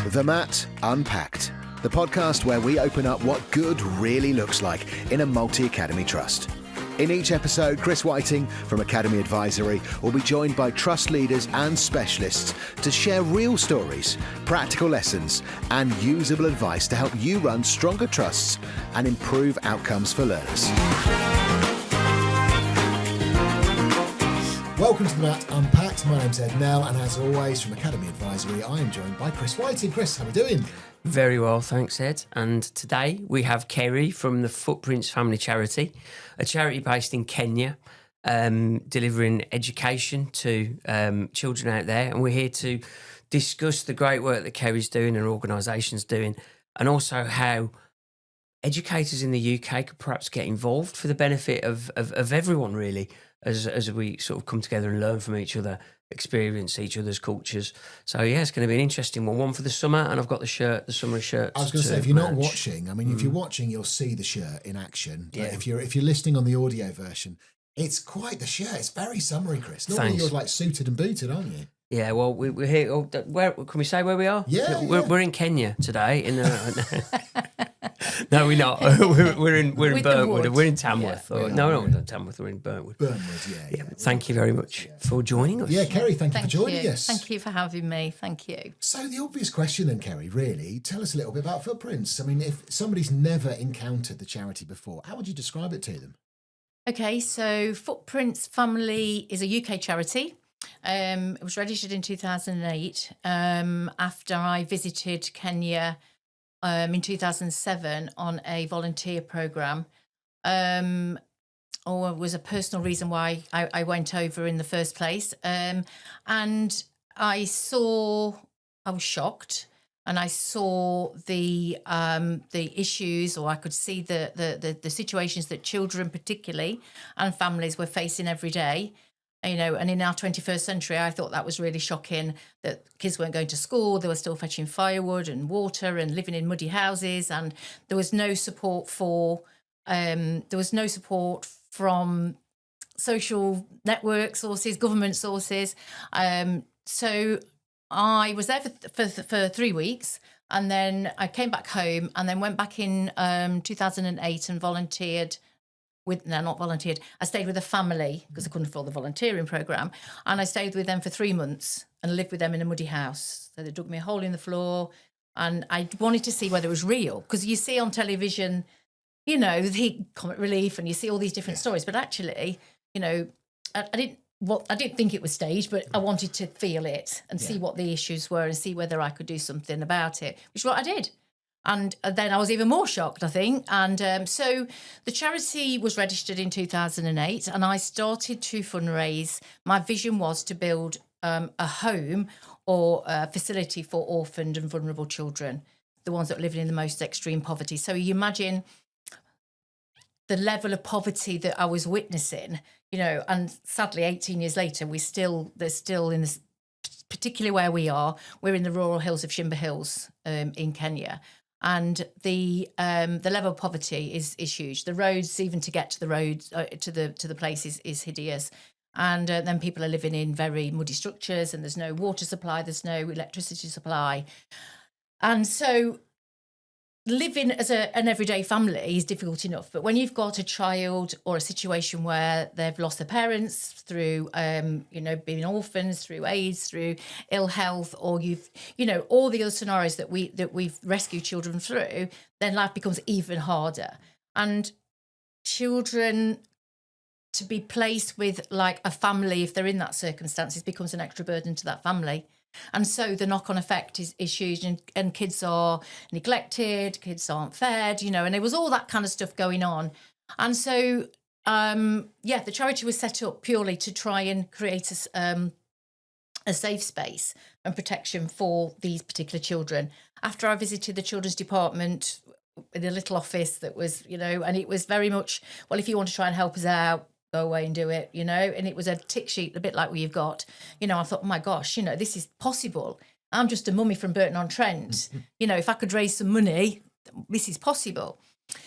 The MAT Unpacked, the podcast where we open up what good really looks like in a multi-academy trust. In each episode, Chris Whiting from Academy Advisory will be joined by trust leaders and specialists to share real stories, practical lessons, and usable advice to help you run stronger trusts and improve outcomes for learners. Welcome to the MAT Unpacked. My name's Ed Nell, and as always from Academy Advisory, I am joined by Chris Whiting. Chris, how are we doing? Very well, thanks, Ed. And today we have Kerry from the Footprints Family Charity, a charity based in Kenya, delivering education to children out there. And we're here to discuss the great work that Kerry's doing and her organisation's doing, and also how educators in the UK could perhaps get involved for the benefit of everyone, really, as we sort of come together and learn from each other, experience each other's cultures. So yeah, it's going to be an interesting one for the summer, and I've got the summer shirt. I was going to say, if you're not watching, I mean, if you're watching, you'll see the shirt in action. Yeah. If you're listening on the audio version, it's quite the shirt. It's very summery, Chris. Normally Thanks. you're like suited and booted, aren't you? Yeah, well, we're here. Where can we say where we are? Yeah, we're in Kenya today. No, we're not. we're in Burntwood. We're in Tamworth. Yeah, no, Tamworth. We're in Burntwood. Burntwood, yeah. Thank you very much for joining us. Yeah, Kerry, thank you for joining us. Thank you for having me. Thank you. So the obvious question then, Kerry, really, tell us a little bit about Footprints. I mean, if somebody's never encountered the charity before, how would you describe it to them? Okay, so Footprints Family is a UK charity. It was registered in 2008 after I visited Kenya in 2007 on a volunteer programme. It was a personal reason why I went over in the first place. And I was shocked, and I saw the issues, or I could see the situations that children particularly and families were facing every day. You know, and in our 21st century, I thought that was really shocking that kids weren't going to school. They were still fetching firewood and water and living in muddy houses, and there was no support from social network sources, government sources. So I was there for 3 weeks, and then I came back home, and then went back in 2008 and volunteered. I stayed with a family because I couldn't afford the volunteering programme, and I stayed with them for 3 months and lived with them in a muddy house. So they dug me a hole in the floor, and I wanted to see whether it was real, because you see on television, you know, the comic relief, and you see all these different stories, but actually, you know, I didn't think it was staged, but I wanted to feel it and see what the issues were and see whether I could do something about it, which is what I did. And then I was even more shocked, I think. And so the charity was registered in 2008, and I started to fundraise. My vision was to build a home or a facility for orphaned and vulnerable children, the ones that are living in the most extreme poverty. So you imagine the level of poverty that I was witnessing, you know, and sadly, 18 years later, they're still in this, particularly where we are, we're in the rural hills of Shimba Hills in Kenya. And the level of poverty is huge. The roads, even to get to the roads to the place, is hideous. And then people are living in very muddy structures, and there's no water supply, there's no electricity supply, and so living as an everyday family is difficult enough. But when you've got a child or a situation where they've lost their parents through, being orphans, through AIDS, through ill health, or all the other scenarios that we've rescued children through, then life becomes even harder. And children to be placed with like a family, if they're in that circumstances, becomes an extra burden to that family. And so the knock-on effect is huge, and kids are neglected, kids aren't fed, and there was all that kind of stuff going on. And so, the charity was set up purely to try and create a safe space and protection for these particular children. After I visited the children's department in a little office that was, and it was very much, well, if you want to try and help us out, go away and do it, and it was a tick sheet, a bit like what you've got. I thought, oh my gosh, this is possible. I'm just a mummy from Burton-on-Trent. If I could raise some money, this is possible.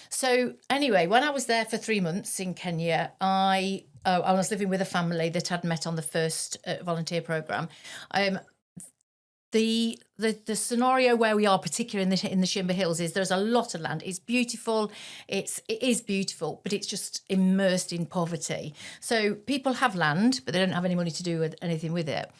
So anyway, when I was there for 3 months in Kenya, I was living with a family that I'd met on the first volunteer programme. the scenario where we are, particularly in the Shimba Hills, is there's a lot of land. It's beautiful. It is beautiful, but it's just immersed in poverty. So people have land, but they don't have any money to do anything with it.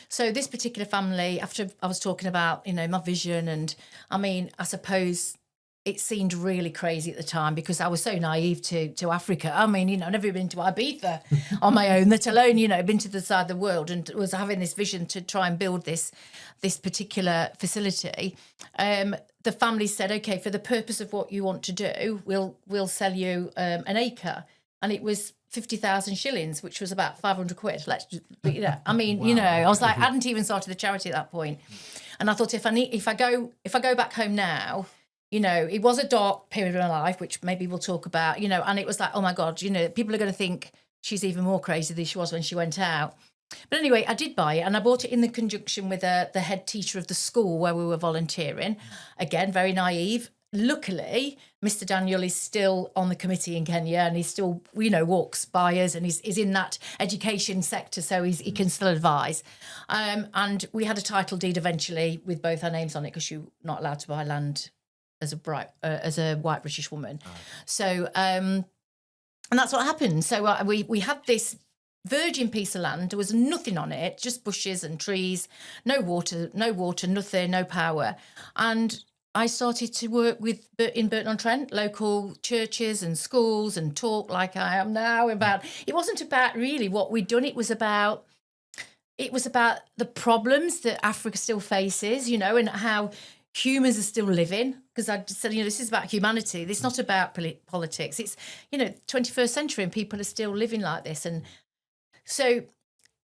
So this particular family, after I was talking about, my vision, and I suppose it seemed really crazy at the time because I was so naive to Africa. I've never been to Ibiza on my own, let alone, been to the side of the world, and was having this vision to try and build this particular facility. The family said, okay, for the purpose of what you want to do, we'll sell you an acre. And it was 50,000 shillings, which was about 500 quid. Wow. I was like, I hadn't even started the charity at that point. And I thought, if I go back home now, it was a dark period of my life, which maybe we'll talk about, and it was like, oh my God, people are going to think she's even more crazy than she was when she went out. But anyway, I did buy it, and I bought it in the conjunction with the head teacher of the school where we were volunteering. Again, very naive. Luckily, Mr. Daniel is still on the committee in Kenya, and he still, walks by us, and he's in that education sector, so he can still advise. And we had a title deed eventually with both our names on it because you're not allowed to buy land as a white British woman. Oh. So, and that's what happened. So we had this virgin piece of land. There was nothing on it, just bushes and trees, no water, nothing, no power. And I started to work in Burton-on-Trent, local churches and schools, and talk like I am now about. It wasn't about really what we'd done. It was about the problems that Africa still faces, and how humans are still living. Because I just said, this is about humanity. This is not about politics. It's 21st century, and people are still living like this. And so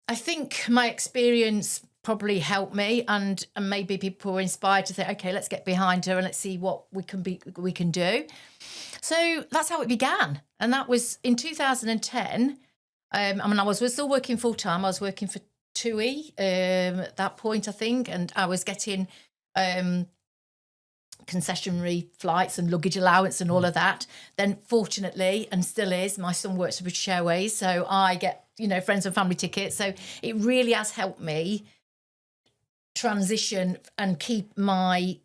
I think my experience probably helped me, and maybe people were inspired to think, okay, let's get behind her and let's see what we can do. So that's how it began, and that was in 2010. I was still working full time. I was working for TUI at that point, I think, and I was getting concessionary flights and luggage allowance and all of that. Then, fortunately, and still is, my son works for British Airways, so I get friends and family tickets. So it really has helped me transition and keep my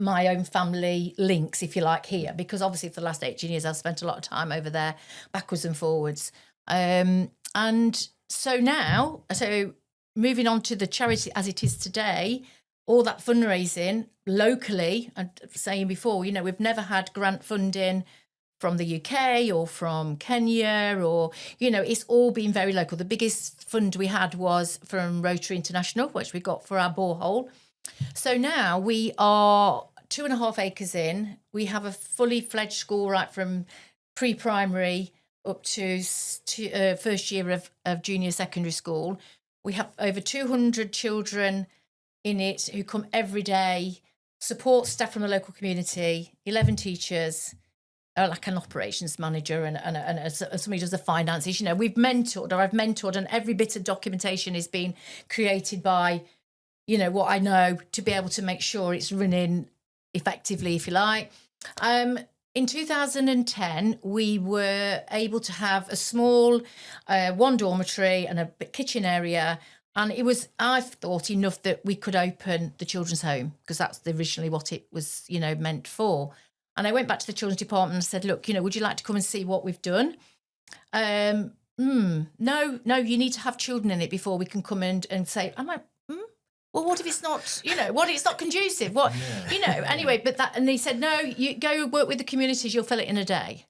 own family links, if you like, here, because obviously for the last 18 years I've spent a lot of time over there, backwards and forwards. And so moving on to the charity as it is today, all that fundraising locally, and saying before, we've never had grant funding from the UK or from Kenya, or, it's all been very local. The biggest fund we had was from Rotary International, which we got for our borehole. So now we are 2.5 acres in. We have a fully fledged school right from pre-primary up to first year of junior secondary school. We have over 200 children in it who come every day, support staff from the local community, 11 teachers, like an operations manager and somebody does the finances. I've mentored, and every bit of documentation is being created by, what I know, to be able to make sure it's running effectively, if you like. In 2010, we were able to have a small one dormitory and a kitchen area. And it was, I thought, enough that we could open the children's home, because that's originally what it was, meant for. And I went back to the children's department and said, look, would you like to come and see what we've done? No, you need to have children in it before we can come in and say, I'm like, well, what if it's not, what if it's not conducive? What, anyway, and he said, no, you go work with the communities, you'll fill it in a day.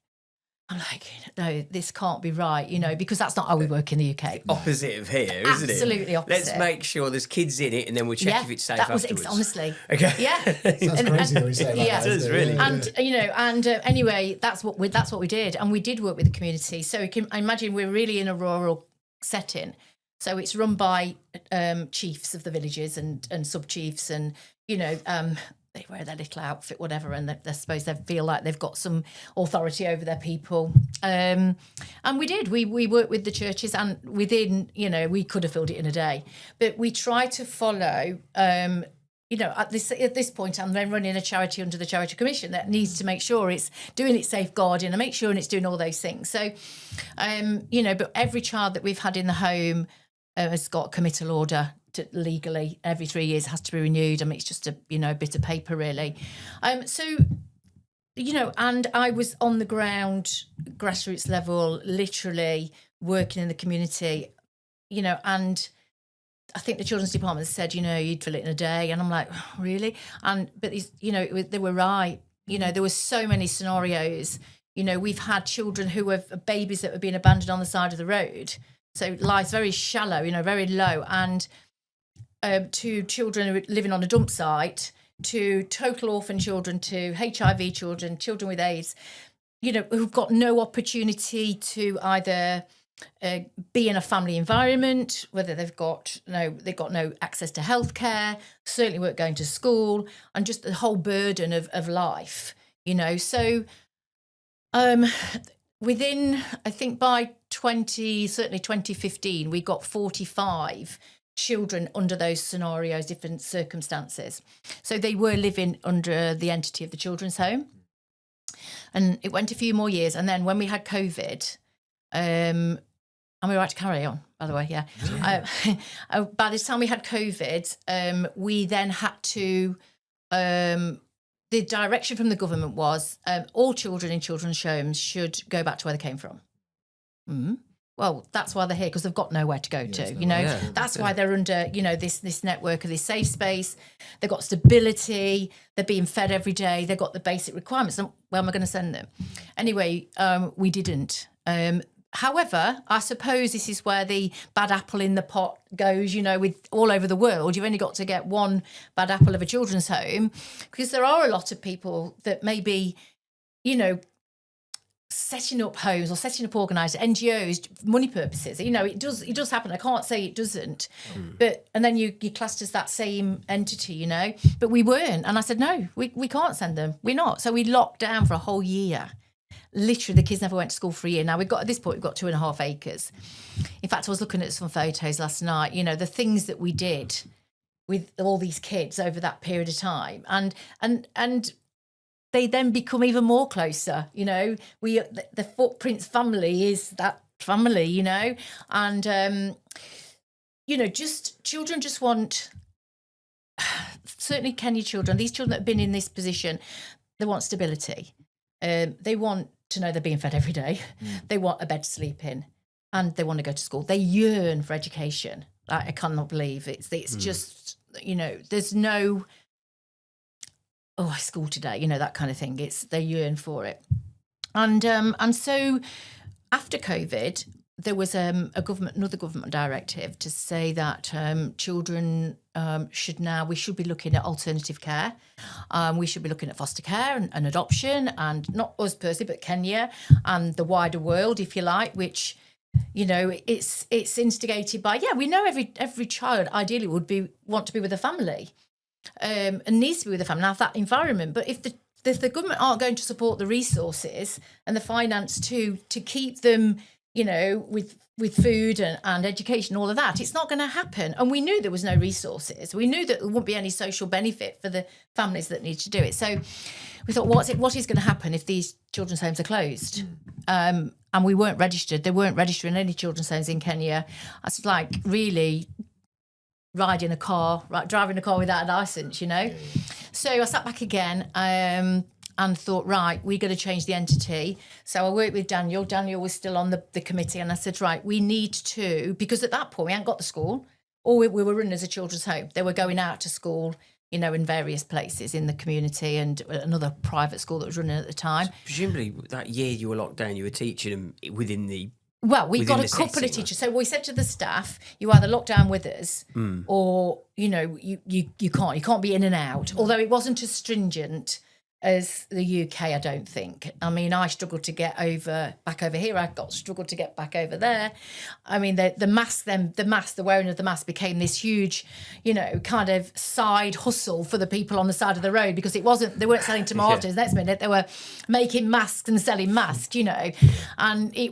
I'm like, no, this can't be right, because that's not how we work in the UK. Opposite of here, isn't it? Absolutely opposite. Let's make sure there's kids in it, and then we'll check if it's safe afterwards. Honestly. Okay. Yeah. Sounds crazy when you say it like that. It does, really. And, anyway, that's what we did. And we did work with the community. So I imagine we're really in a rural setting. So it's run by chiefs of the villages and sub-chiefs, and, they wear their little outfit, whatever, and I suppose they feel like they've got some authority over their people. And we did. We worked with the churches, and within, we could have filled it in a day. But we try to follow, at this point, I'm then running a charity under the Charity Commission that needs to make sure it's doing its safeguarding and make sure it's doing all those things. So, but every child that we've had in the home has got a committal order legally every 3 years. It has to be renewed. I mean, it's just a bit of paper, really. So, and I was on the ground, grassroots level, literally working in the community, and I think the children's department said, you'd fill it in a day. And I'm like, oh, really? But they were right. There were so many scenarios. We've had children who have babies that were being abandoned on the side of the road. So life's very shallow, very low. And to children who are living on a dump site, to total orphan children, to HIV children, children with AIDS, who've got no opportunity to either be in a family environment, whether they've got no access to healthcare, certainly weren't going to school, and just the whole burden of life, So within, I think by 2015, we got 45 children under those scenarios, different circumstances. So they were living under the entity of the children's home. And it went a few more years. And then when we had COVID, and we were right to carry on, by the way, yeah. By the time we had COVID, we then had to, the direction from the government was all children in children's homes should go back to where they came from. Mm-hmm. Well, that's why they're here, because they've got nowhere to go to, That's why they're under, this network of this safe space. They've got stability. They're being fed every day. They've got the basic requirements. And where am I going to send them? Anyway, we didn't. However, I suppose this is where the bad apple in the pot goes, with all over the world. You've only got to get one bad apple of a children's home, because there are a lot of people that maybe, setting up homes or setting up organised NGOs, money purposes. It does happen. I can't say it doesn't. But and then you classed as that same entity, But we weren't. And I said, no, we can't send them. We're not. So we locked down for a whole year. Literally, the kids never went to school for a year. Now at this point, we've got 2.5 acres. In fact, I was looking at some photos last night, the things that we did with all these kids over that period of time. And they then become even more closer, the Footprints family is that family, and, just children just want, certainly Kenya children, these children that have been in this position, they want stability. They want to know they're being fed every day. They want a bed to sleep in, and they want to go to school. They yearn for education. I cannot believe it's just, there's no, school today, that kind of thing. They yearn for it. And so after COVID, there was another government directive to say that children we should be looking at alternative care. We should be looking at foster care and adoption, and not us personally, but Kenya and the wider world, if you like, which, it's instigated by, we know every child ideally would want to be with a family. And needs to be with the family, have that environment. But if the government aren't going to support the resources and the finance to keep them, with food and education, all of that, it's not going to happen. And we knew there was no resources. We knew that there wouldn't be any social benefit for the families that need to do it. So we thought, what is going to happen if these children's homes are closed? And we weren't registered. They weren't registering any children's homes in Kenya. I was like, really driving a car without a licence, So I sat back again and thought, right, we're going to change the entity. So I worked with Daniel. Daniel was still on the committee, and I said, right, we need to, because at that point we hadn't got the school, or we were running as a children's home. They were going out to school, in various places in the community, and another private school that was running at the time. So presumably that year you were locked down, you were teaching them within the... Well, we got a couple of teachers. So we said to the staff, you either lock down with us or, you can't be in and out. Although it wasn't as stringent as the UK, I don't think. I mean, I struggled to get back over here. I struggled to get back over there. I mean, the wearing of the mask became this huge, kind of side hustle for the people on the side of the road, because they weren't selling tomatoes. Yeah. Next minute, they were making masks and selling masks, and they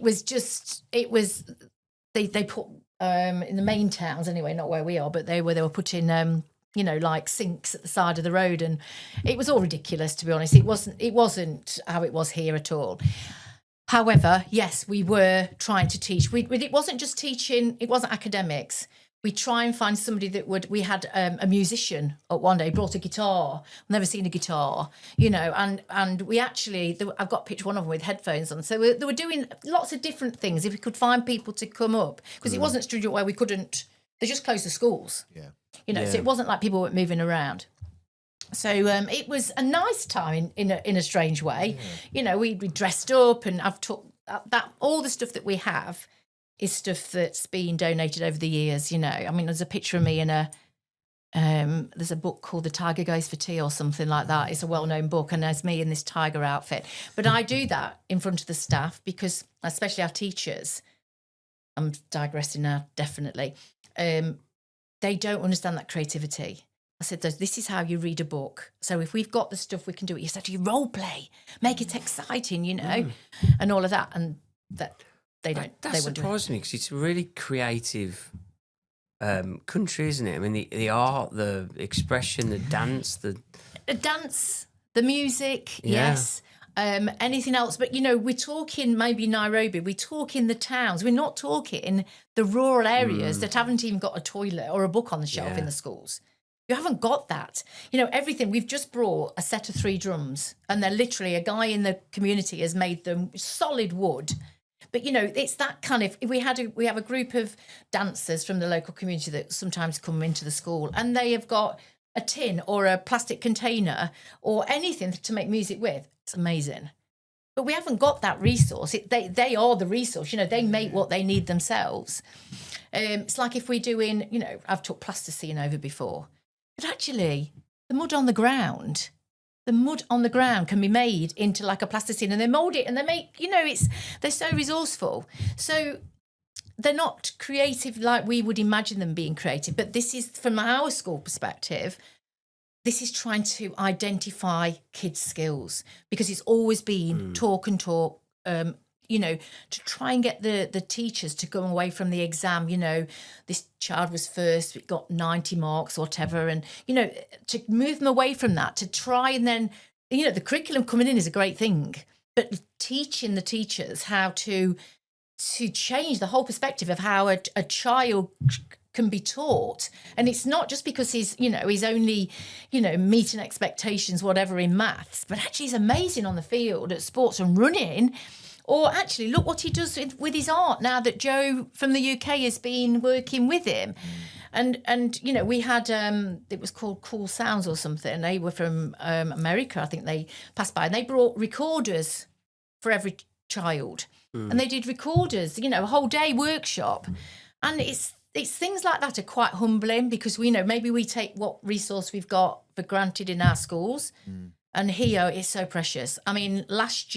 put, in the main towns anyway, not where we are, but they were putting, like sinks at the side of the road, and it was all ridiculous, to be honest. It wasn't how it was here at all. However, yes, we were trying to teach. It wasn't just teaching. It wasn't academics. we try and find somebody that would. We had a musician one day brought a guitar. I've never seen a guitar, and we actually. I've got a picture of one of them with headphones on. So they were doing lots of different things. If we could find people to come up, because it wasn't student where we couldn't. They just closed the schools. Yeah. So it wasn't like people weren't moving around. So it was a nice time in a strange way. Yeah. We dressed up, and I've took that all the stuff that we have is stuff that's been donated over the years. I mean, there's a picture of me in there's a book called The Tiger Goes for Tea or something like that. It's a well-known book, and there's me in this tiger outfit. But I do that in front of the staff because, especially our teachers, I'm digressing now, definitely, they don't understand that creativity. I said, this is how you read a book. So if we've got the stuff, we can do it. You said, you role play, make it exciting, and all of that. And that they don't. That they won't do it. surprised me because it's a really creative country, isn't it? I mean, the art, the expression, the dance, the music, yes. Anything else, but we're talking maybe Nairobi, we're talking the towns, we're not talking the rural areas that haven't even got a toilet or a book on the shelf in the schools. You haven't got that. Everything. We've just brought a set of 3 drums, and they're literally, a guy in the community has made them solid wood. But it's that kind of. We have a group of dancers from the local community that sometimes come into the school, and they have got a tin or a plastic container or anything to make music with. It's amazing. But we haven't got that resource. They are the resource. They make what they need themselves. It's like if we're doing, I've took plasticine over before. But actually, the mud on the ground can be made into like a plasticine, and they mould it and they make, they're so resourceful. So they're not creative like we would imagine them being creative. But this is, from our school perspective, this is trying to identify kids' skills, because it's always been talk and talk, to try and get the teachers to go away from the exam. This child was first, it got 90 marks or whatever. And, to move them away from that, to try and then, the curriculum coming in is a great thing, but teaching the teachers how to change the whole perspective of how a child can be taught. And it's not just because he's only, meeting expectations, whatever, in maths, but actually he's amazing on the field at sports and running. Or actually, look what he does with his art now that Joe from the UK has been working with him. And we had, it was called Cool Sounds or something. They were from America, I think they passed by. And they brought recorders for every child. And they did recorders, a whole day workshop. And it's things like that are quite humbling, because we know maybe we take what resource we've got for granted in our schools. And here it's so precious. I mean, this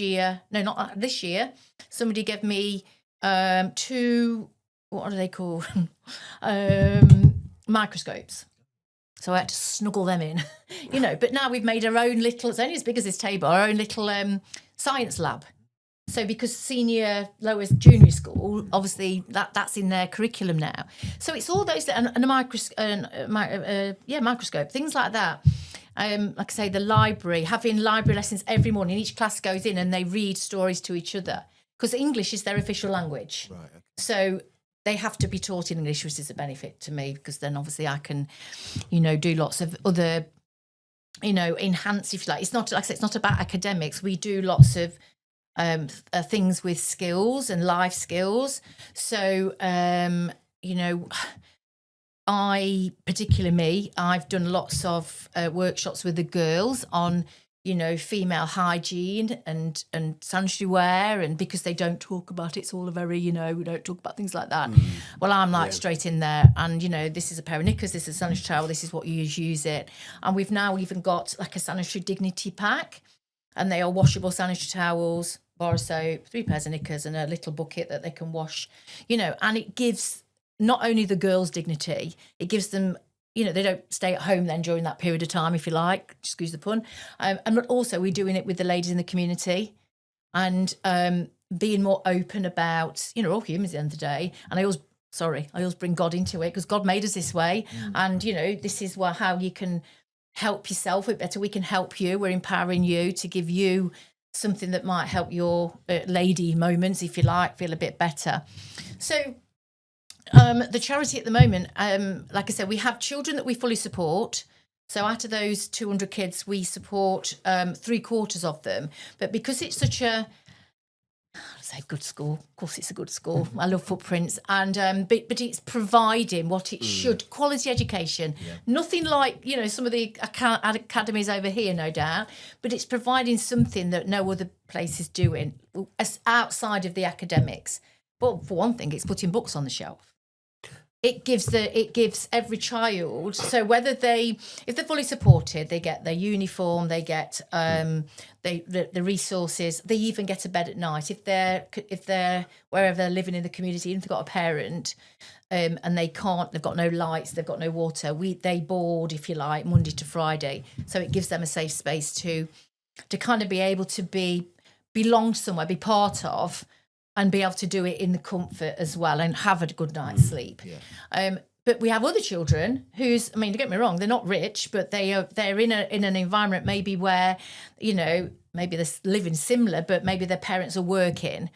year, somebody gave me 2, what are they called? Microscopes. So I had to snuggle them in, But now we've made our own little, it's only as big as this table, our own little science lab. So because senior, lowest junior school, obviously that's in their curriculum now. So it's all those, and a microscope, things like that. Like I say, the library, having library lessons every morning. Each class goes in and they read stories to each other, because English is their official language. Right. Okay. So they have to be taught in English, which is a benefit to me, because then obviously I can, do lots of other, enhance, if you like. It's not, like I said, it's not about academics. We do lots of things with skills and life skills. So, I've done lots of workshops with the girls on, female hygiene and sanitary wear, and because they don't talk about it, it's all a very, we don't talk about things like that. Well, I'm straight in there, and, this is a pair of knickers, this is a sanitary towel, this is what you use it. And we've now even got like a sanitary dignity pack, and they are washable sanitary towels, bar of soap, 3 pairs of knickers, and a little bucket that they can wash, and it gives not only the girls dignity, it gives them, they don't stay at home then during that period of time, if you like, excuse the pun. And also we're doing it with the ladies in the community, and being more open about, we're all humans at the end of the day. And I always bring God into it, because God made us this way. And, this is how you can help yourself a bit better. We can help you. We're empowering you to give you something that might help your lady moments, if you like, feel a bit better. So The charity at the moment, like I said, we have children that we fully support. So out of those 200 kids, we support 3/4 of them. But because it's such a good school, of course it's a good school. I love Footprints, and but it's providing what it should, quality education. Nothing like some of the academies over here, no doubt, but it's providing something that no other place is doing outside of the academics. Well, for one thing, it's putting books on the shelf. It gives every child, so if they're fully supported, they get their uniform, they get the resources, they even get a bed at night if they're wherever they're living in the community, even if they've got a parent and they've got no lights, they've got no water, they board, if you like, Monday to Friday, so it gives them a safe space to kind of be able to belong somewhere, be part of, and be able to do it in the comfort as well and have a good night's sleep. But we have other children don't get me wrong, they're not rich, but they're in an environment maybe where, maybe they're living similar, but maybe their parents are working.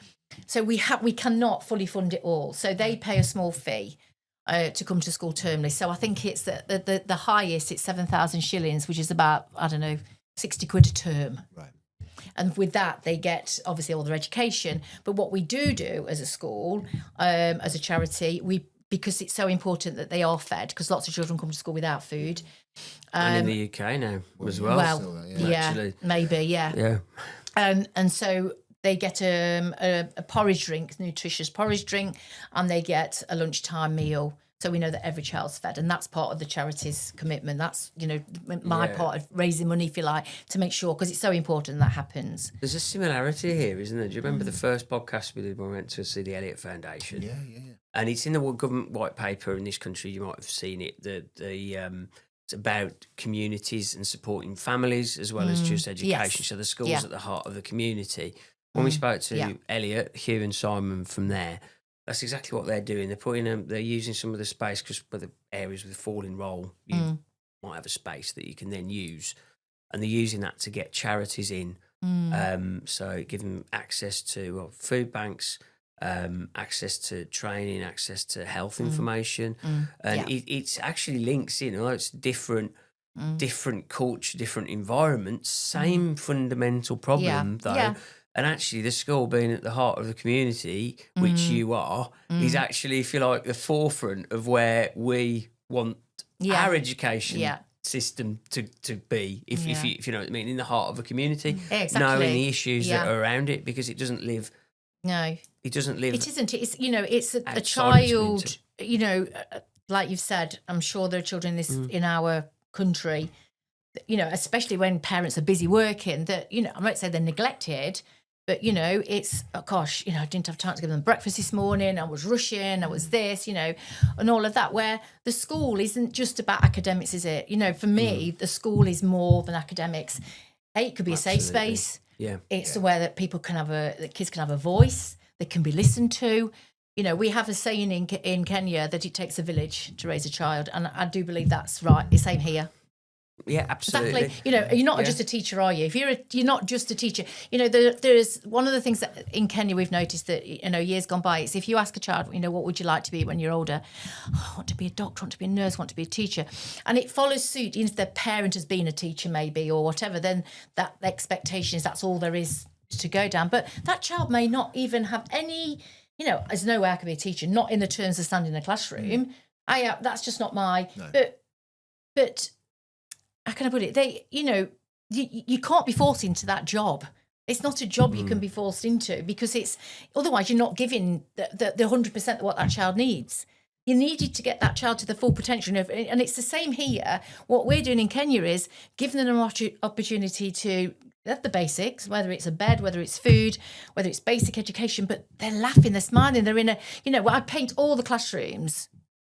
So we cannot fully fund it all. So they pay a small fee to come to school termly. So I think it's the highest, it's 7,000 shillings, which is about, 60 quid a term. Right. And with that, they get obviously all their education. But what we do as a school, as a charity, because it's so important that they are fed, because lots of children come to school without food. And in the UK now as well. Well, yeah, maybe, yeah. Yeah. And so they get a porridge drink, nutritious porridge drink, and they get a lunchtime meal. So we know that every child's fed, and that's part of the charity's commitment. That's, my part of raising money, if you like, to make sure, because it's so important that happens. There's a similarity here, isn't there? Do you remember the first podcast we did when we went to see the Elliott Foundation? Yeah. And it's in the government white paper in this country. You might have seen it. It's about communities and supporting families as well as just education. Yes. So the school's at the heart of the community. When we spoke to Elliott, Hugh and Simon from there, that's exactly what they're doing. They're using some of the space, because for the areas with falling roll, you might have a space that you can then use, and they're using that to get charities in. So giving them access to food banks, access to training, access to health information, and it's actually links in. Although it's different culture, different environments, same fundamental problem though. Yeah. And actually, the school being at the heart of the community, which you are, is actually, if you like, the forefront of where we want our education system to be. If you know what I mean, in the heart of a community, exactly. knowing the issues that are around it, because it doesn't live. No, it doesn't live. It isn't. It's it's a child. Like you've said, I'm sure there are children in our country. Especially when parents are busy working, that I might say they're neglected. But, it's, I didn't have time to give them breakfast this morning. I was rushing. I was this, and all of that, where the school isn't just about academics, is it? For me, the school is more than academics. It could be a safe space. Yeah. It's where that the kids can have a voice. They can be listened to. We have a saying in Kenya that it takes a village to raise a child. And I do believe that's right. The same here. Yeah, absolutely. Exactly. You're not just a teacher, are you? If you're not just a teacher, there's one of the things that in Kenya we've noticed that years gone by is if you ask a child, what would you like to be when you're older? Oh, I want to be a doctor, I want to be a nurse, I want to be a teacher, and it follows suit. If their parent has been a teacher, maybe, or whatever, then that expectation is that's all there is to go down. But that child may not even have any. There's no way I can be a teacher, not in the terms of standing in a classroom. That's just not my. No. But. How can I put it? You can't be forced into that job. It's not a job you can be forced into, because otherwise you're not giving the 100% of what that child needs. You needed to get that child to the full potential. And it's the same here. What we're doing in Kenya is giving them an opportunity to have the basics, whether it's a bed, whether it's food, whether it's basic education, but they're laughing, they're smiling, they're in I paint all the classrooms.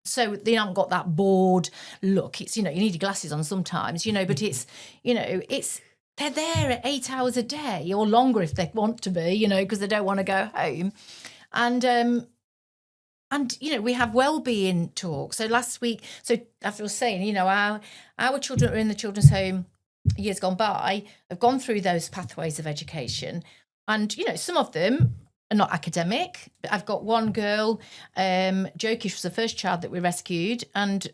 So they haven't got that bored look. It's, you need your glasses on sometimes, but it's, they're there at 8 hours a day or longer if they want to be, because they don't want to go home. And we have wellbeing talks. So last week, as I was saying, our children who are in the children's home years gone by have gone through those pathways of education. And, some of them are not academic. I've got one girl, Jokish was the first child that we rescued, and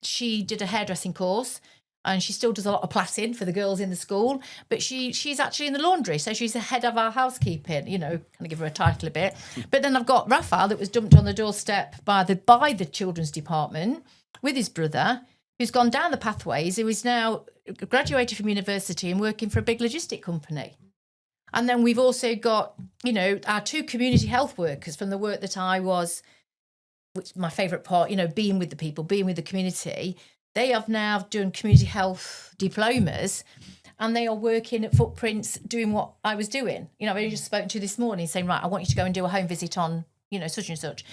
she did a hairdressing course, and she still does a lot of plaiting for the girls in the school, but she's actually in the laundry, so she's the head of our housekeeping, kind of give her a title a bit. But then I've got Raphael that was dumped on the doorstep by the children's department with his brother, who's gone down the pathways, who is now graduated from university and working for a big logistic company. And then we've also got, our 2 community health workers from the work that I was, which is my favourite part, being with the people, being with the community. They have now done community health diplomas, and they are working at Footprints doing what I was doing. I've only just spoken to this morning saying, right, I want you to go and do a home visit on, such and such.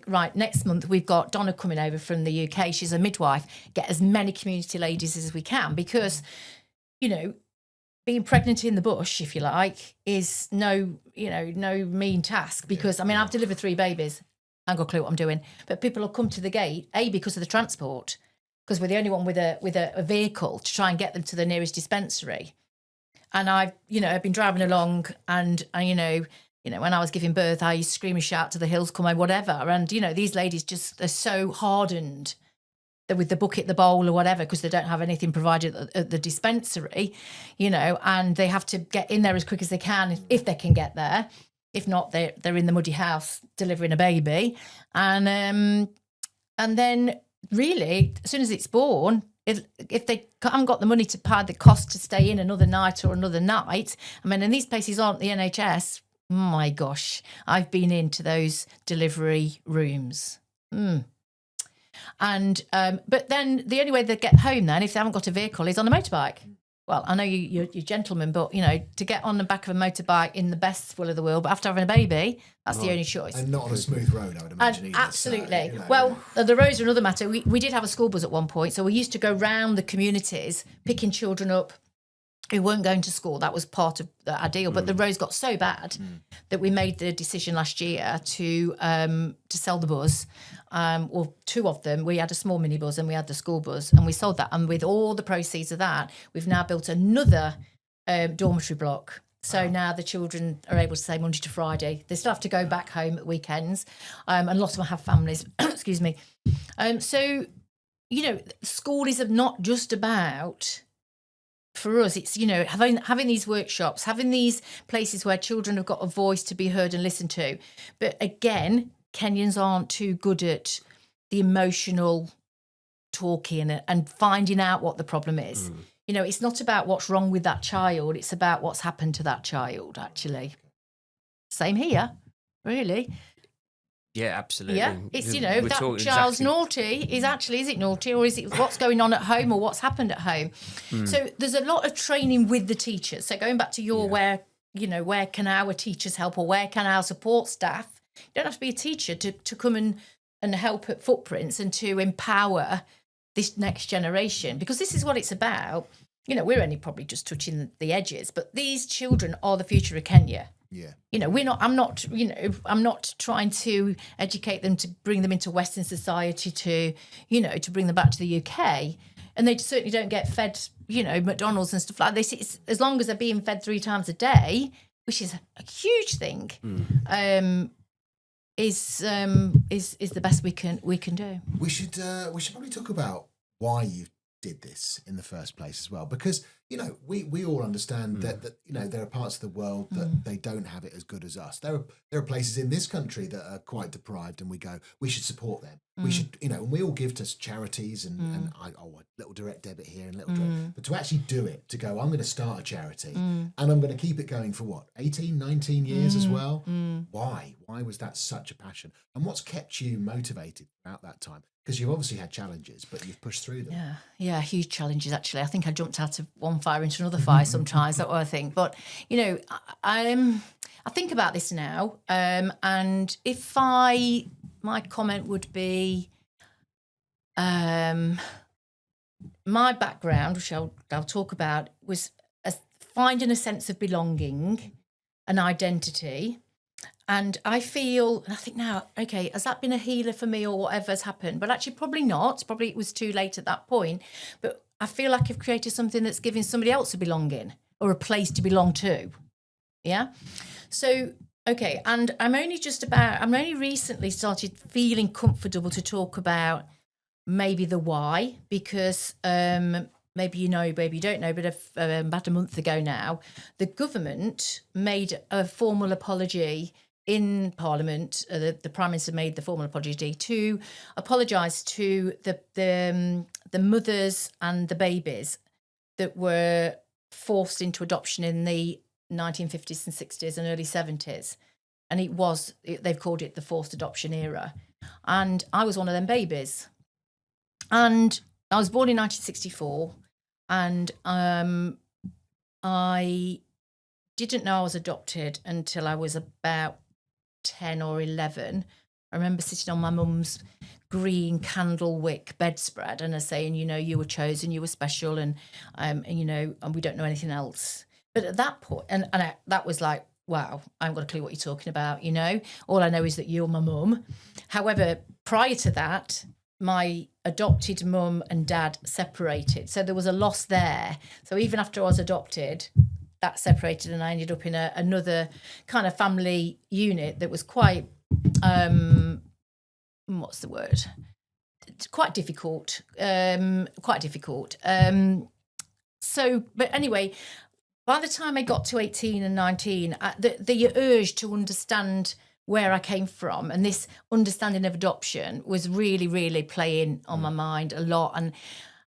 Right, next month we've got Donna coming over from the UK. She's a midwife. Get as many community ladies as we can, because, being pregnant in the bush, if you like, is no mean task, because, I've delivered 3 babies. I ain't got a clue what I'm doing. But people will come to the gate, because of the transport, because we're the only one with a vehicle to try and get them to the nearest dispensary. And I've been driving along, and when I was giving birth, I used to scream and shout to the hills, come on, whatever. And, these ladies they're so hardened with the bucket, the bowl or whatever, because they don't have anything provided at the dispensary, and they have to get in there as quick as they can if they can get there. If not, they're in the muddy house delivering a baby. And then really, as soon as it's born, if they haven't got the money to pay the cost to stay in another night or another night, and these places aren't the NHS, oh my gosh, I've been into those delivery rooms. And but then the only way they get home then, if they haven't got a vehicle, is on a motorbike. Well, I know you're gentlemen, but to get on the back of a motorbike in the best will of the world, but after having a baby, that's the only choice. And not on a smooth road, I would imagine. Either, absolutely. The roads are another matter. We did have a school bus at one point, so we used to go round the communities picking children up who weren't going to school. That was part of our deal. But the roads got so bad that we made the decision last year to sell the bus. Well, 2 of them. We had a small minibus and we had the school bus, and we sold that. And with all the proceeds of that, we've now built another dormitory block. So now the children are able to stay Monday to Friday. They still have to go back home at weekends, and a lot of them have families. Excuse me. So, school is not just about. For us, it's, having these workshops, having these places where children have got a voice to be heard and listened to. But again, Kenyans aren't too good at the emotional talking and finding out what the problem is. It's not about what's wrong with that child. It's about what's happened to that child, actually. Same here, really. Yeah, absolutely. Yeah, it's, that child's naughty is it naughty, or is it what's going on at home or what's happened at home? So there's a lot of training with the teachers. So going back to where can our teachers help, or where can our support staff? You don't have to be a teacher to come and help at Footprints and to empower this next generation, because this is what it's about. We're only probably just touching the edges, but these children are the future of Kenya. Yeah. I'm not trying to educate them to bring them into Western society to bring them back to the UK. And they certainly don't get fed, McDonald's and stuff like this. It's, as long as they're being fed 3 times a day, which is a huge thing, is the best we can do. We should probably talk about why you did this in the first place as well, because we all understand that there are parts of the world that they don't have it as good as us. There are places in this country that are quite deprived, and we go, we should support them. We should, and we all give to charities and a little direct debit here and little direct, but to actually do it, to go, I'm going to start a charity and I'm going to keep it going for what, 18, 19 years as well. Why was that such a passion, and what's kept you motivated throughout that time? Because you've obviously had challenges, but you've pushed through them. Yeah, huge challenges, actually. I think I jumped out of one fire into another fire sometimes, that I think. But, I think about this now, and if my comment would be, my background, which I'll talk about, was finding a sense of belonging, an identity. And I think now, okay, has that been a healer for me or whatever's happened? But actually probably not. Probably it was too late at that point. But I feel like I've created something that's giving somebody else a belonging or a place to belong to. Yeah? So Okay, and I'm only recently started feeling comfortable to talk about maybe the why, because maybe you know, maybe you don't know, but about a month ago now, the government made a formal apology in Parliament. The Prime Minister made the formal apology to apologise to the mothers and the babies that were forced into adoption in the 1950s and 60s and early 70s. And they've called it the forced adoption era. And I was one of them babies. And I was born in 1964. And I didn't know I was adopted until I was about 10 or 11. I remember sitting on my mum's green candle wick bedspread and her saying, you were chosen, you were special, and we don't know anything else. But at that point, that was like, wow, I haven't got a clue what you're talking about, All I know is that you're my mum. However, prior to that, my adopted mum and dad separated. So there was a loss there. So even after I was adopted, that separated, and I ended up in another kind of family unit that was quite, what's the word? It's quite difficult. So, but anyway, by the time I got to 18 and 19, the urge to understand where I came from and this understanding of adoption was really, really playing on my mind a lot. And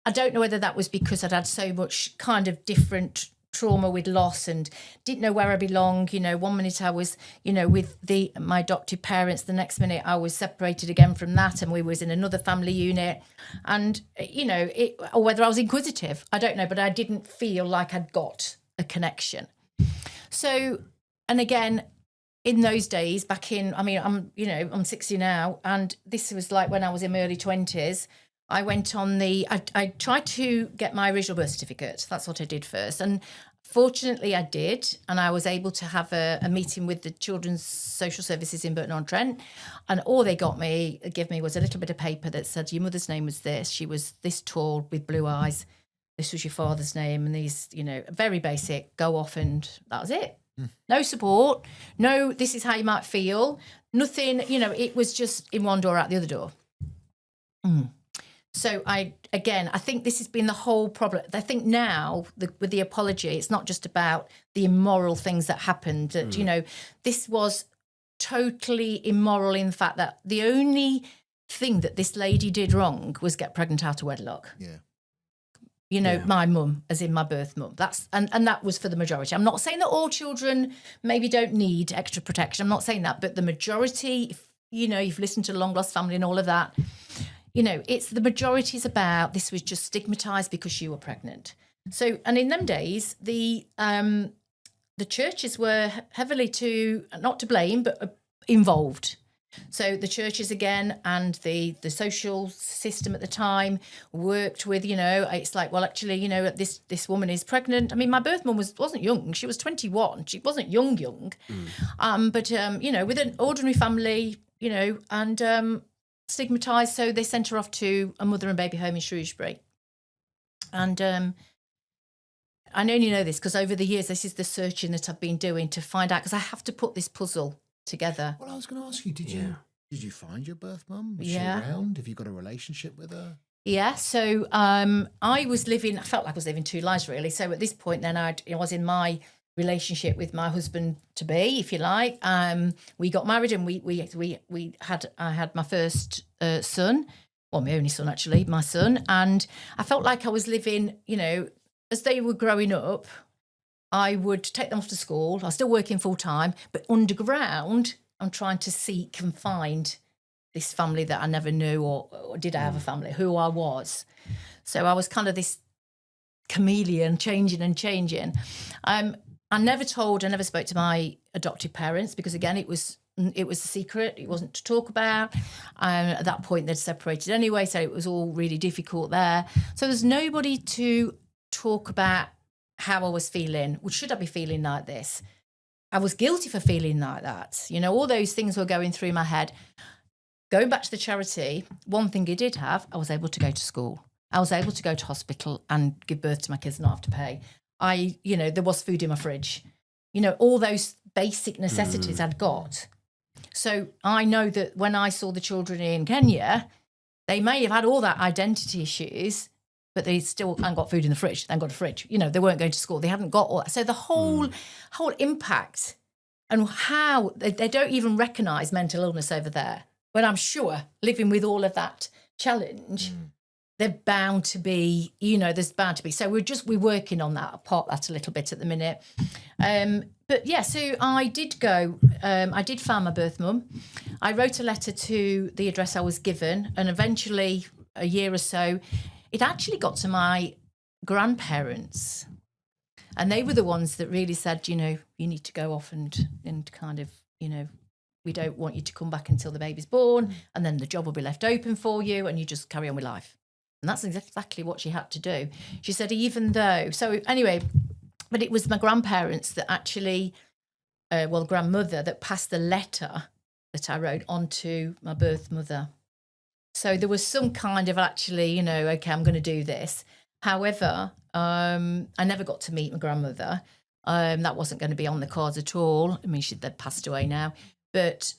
I don't know whether that was because I'd had so much kind of different trauma with loss and didn't know where I belonged. 1 minute I was, with my adopted parents, the next minute I was separated again from that, and we was in another family unit. And, or whether I was inquisitive, I don't know, but I didn't feel like I'd got a connection. So, and again, in those days, I'm 60 now, and this was like when I was in my early 20s. I went on I tried to get my original birth certificate. That's what I did first. And fortunately I did. And I was able to have a meeting with the Children's Social Services in Burton-on-Trent. And all they give me was a little bit of paper that said, your mother's name was this. She was this tall with blue eyes. This was your father's name. And these, very basic, go off, and that was it. No support. No, this is how you might feel. Nothing, it was just in one door, out the other door. So I think this has been the whole problem. I think now with the apology, it's not just about the immoral things that happened. That, this was totally immoral in the fact that the only thing that this lady did wrong was get pregnant out of wedlock. Yeah. My mum, as in my birth mum. That's and that was for the majority. I'm not saying that all children maybe don't need extra protection. I'm not saying that, but the majority, if, you've listened to Long Lost Family and all of that, it's the majority is about this was just stigmatized because you were pregnant. So, and in them days, the churches were heavily not to blame, but involved. So the churches again and the social system at the time worked with, it's like, well, actually, this woman is pregnant. I mean, my birth mum wasn't young. She was 21. She wasn't young. But, with an ordinary family, and stigmatised. So they sent her off to a mother and baby home in Shrewsbury. And I only know this because over the years, this is the searching that I've been doing to find out, because I have to put this puzzle together. Well, I was going to ask you, did you find your birth mum? Was she around? Have you got a relationship with her? Yeah, so I felt like I was living two lives really. So at this point then I was in my relationship with my husband to be, if you like. We got married and I had my first son, well, my only son actually, my son, and I felt like I was living, as they were growing up, I would take them off to school. I was still working full time, but underground, I'm trying to seek and find this family that I never knew, or did I have a family, who I was. So I was kind of this chameleon, changing and changing. I never spoke to my adopted parents because, again, it was a secret. It wasn't to talk about. At that point, they'd separated anyway, so it was all really difficult there. So there's nobody to talk about how I was feeling. Well, should I be feeling like this? I was guilty for feeling like that. All those things were going through my head. Going back to the charity, one thing I did have, I was able to go to school. I was able to go to hospital and give birth to my kids and not have to pay. There was food in my fridge. All those basic necessities I'd got. So I know that when I saw the children in Kenya, they may have had all that identity issues, but they still hadn't got food in the fridge. They hadn't got a fridge. You know, they weren't going to school. They hadn't got all that. So the whole impact and how they don't even recognise mental illness over there. But I'm sure living with all of that challenge, they're bound to be, you know, there's bound to be. So we're working on that, apart that a little bit at the minute. But yeah, so I did go, I did find my birth mum. I wrote a letter to the address I was given, and eventually, a year or so, it actually got to my grandparents. And they were the ones that really said, you know, you need to go off and kind of, you know, we don't want you to come back until the baby's born, and then the job will be left open for you and you just carry on with life. And that's exactly what she had to do. She said, even though, so anyway, but it was my grandparents that actually, grandmother that passed the letter that I wrote onto my birth mother. So there was some kind of actually, you know, okay, I'm going to do this. However, I never got to meet my grandmother. That wasn't going to be on the cards at all. I mean, they'd passed away now. But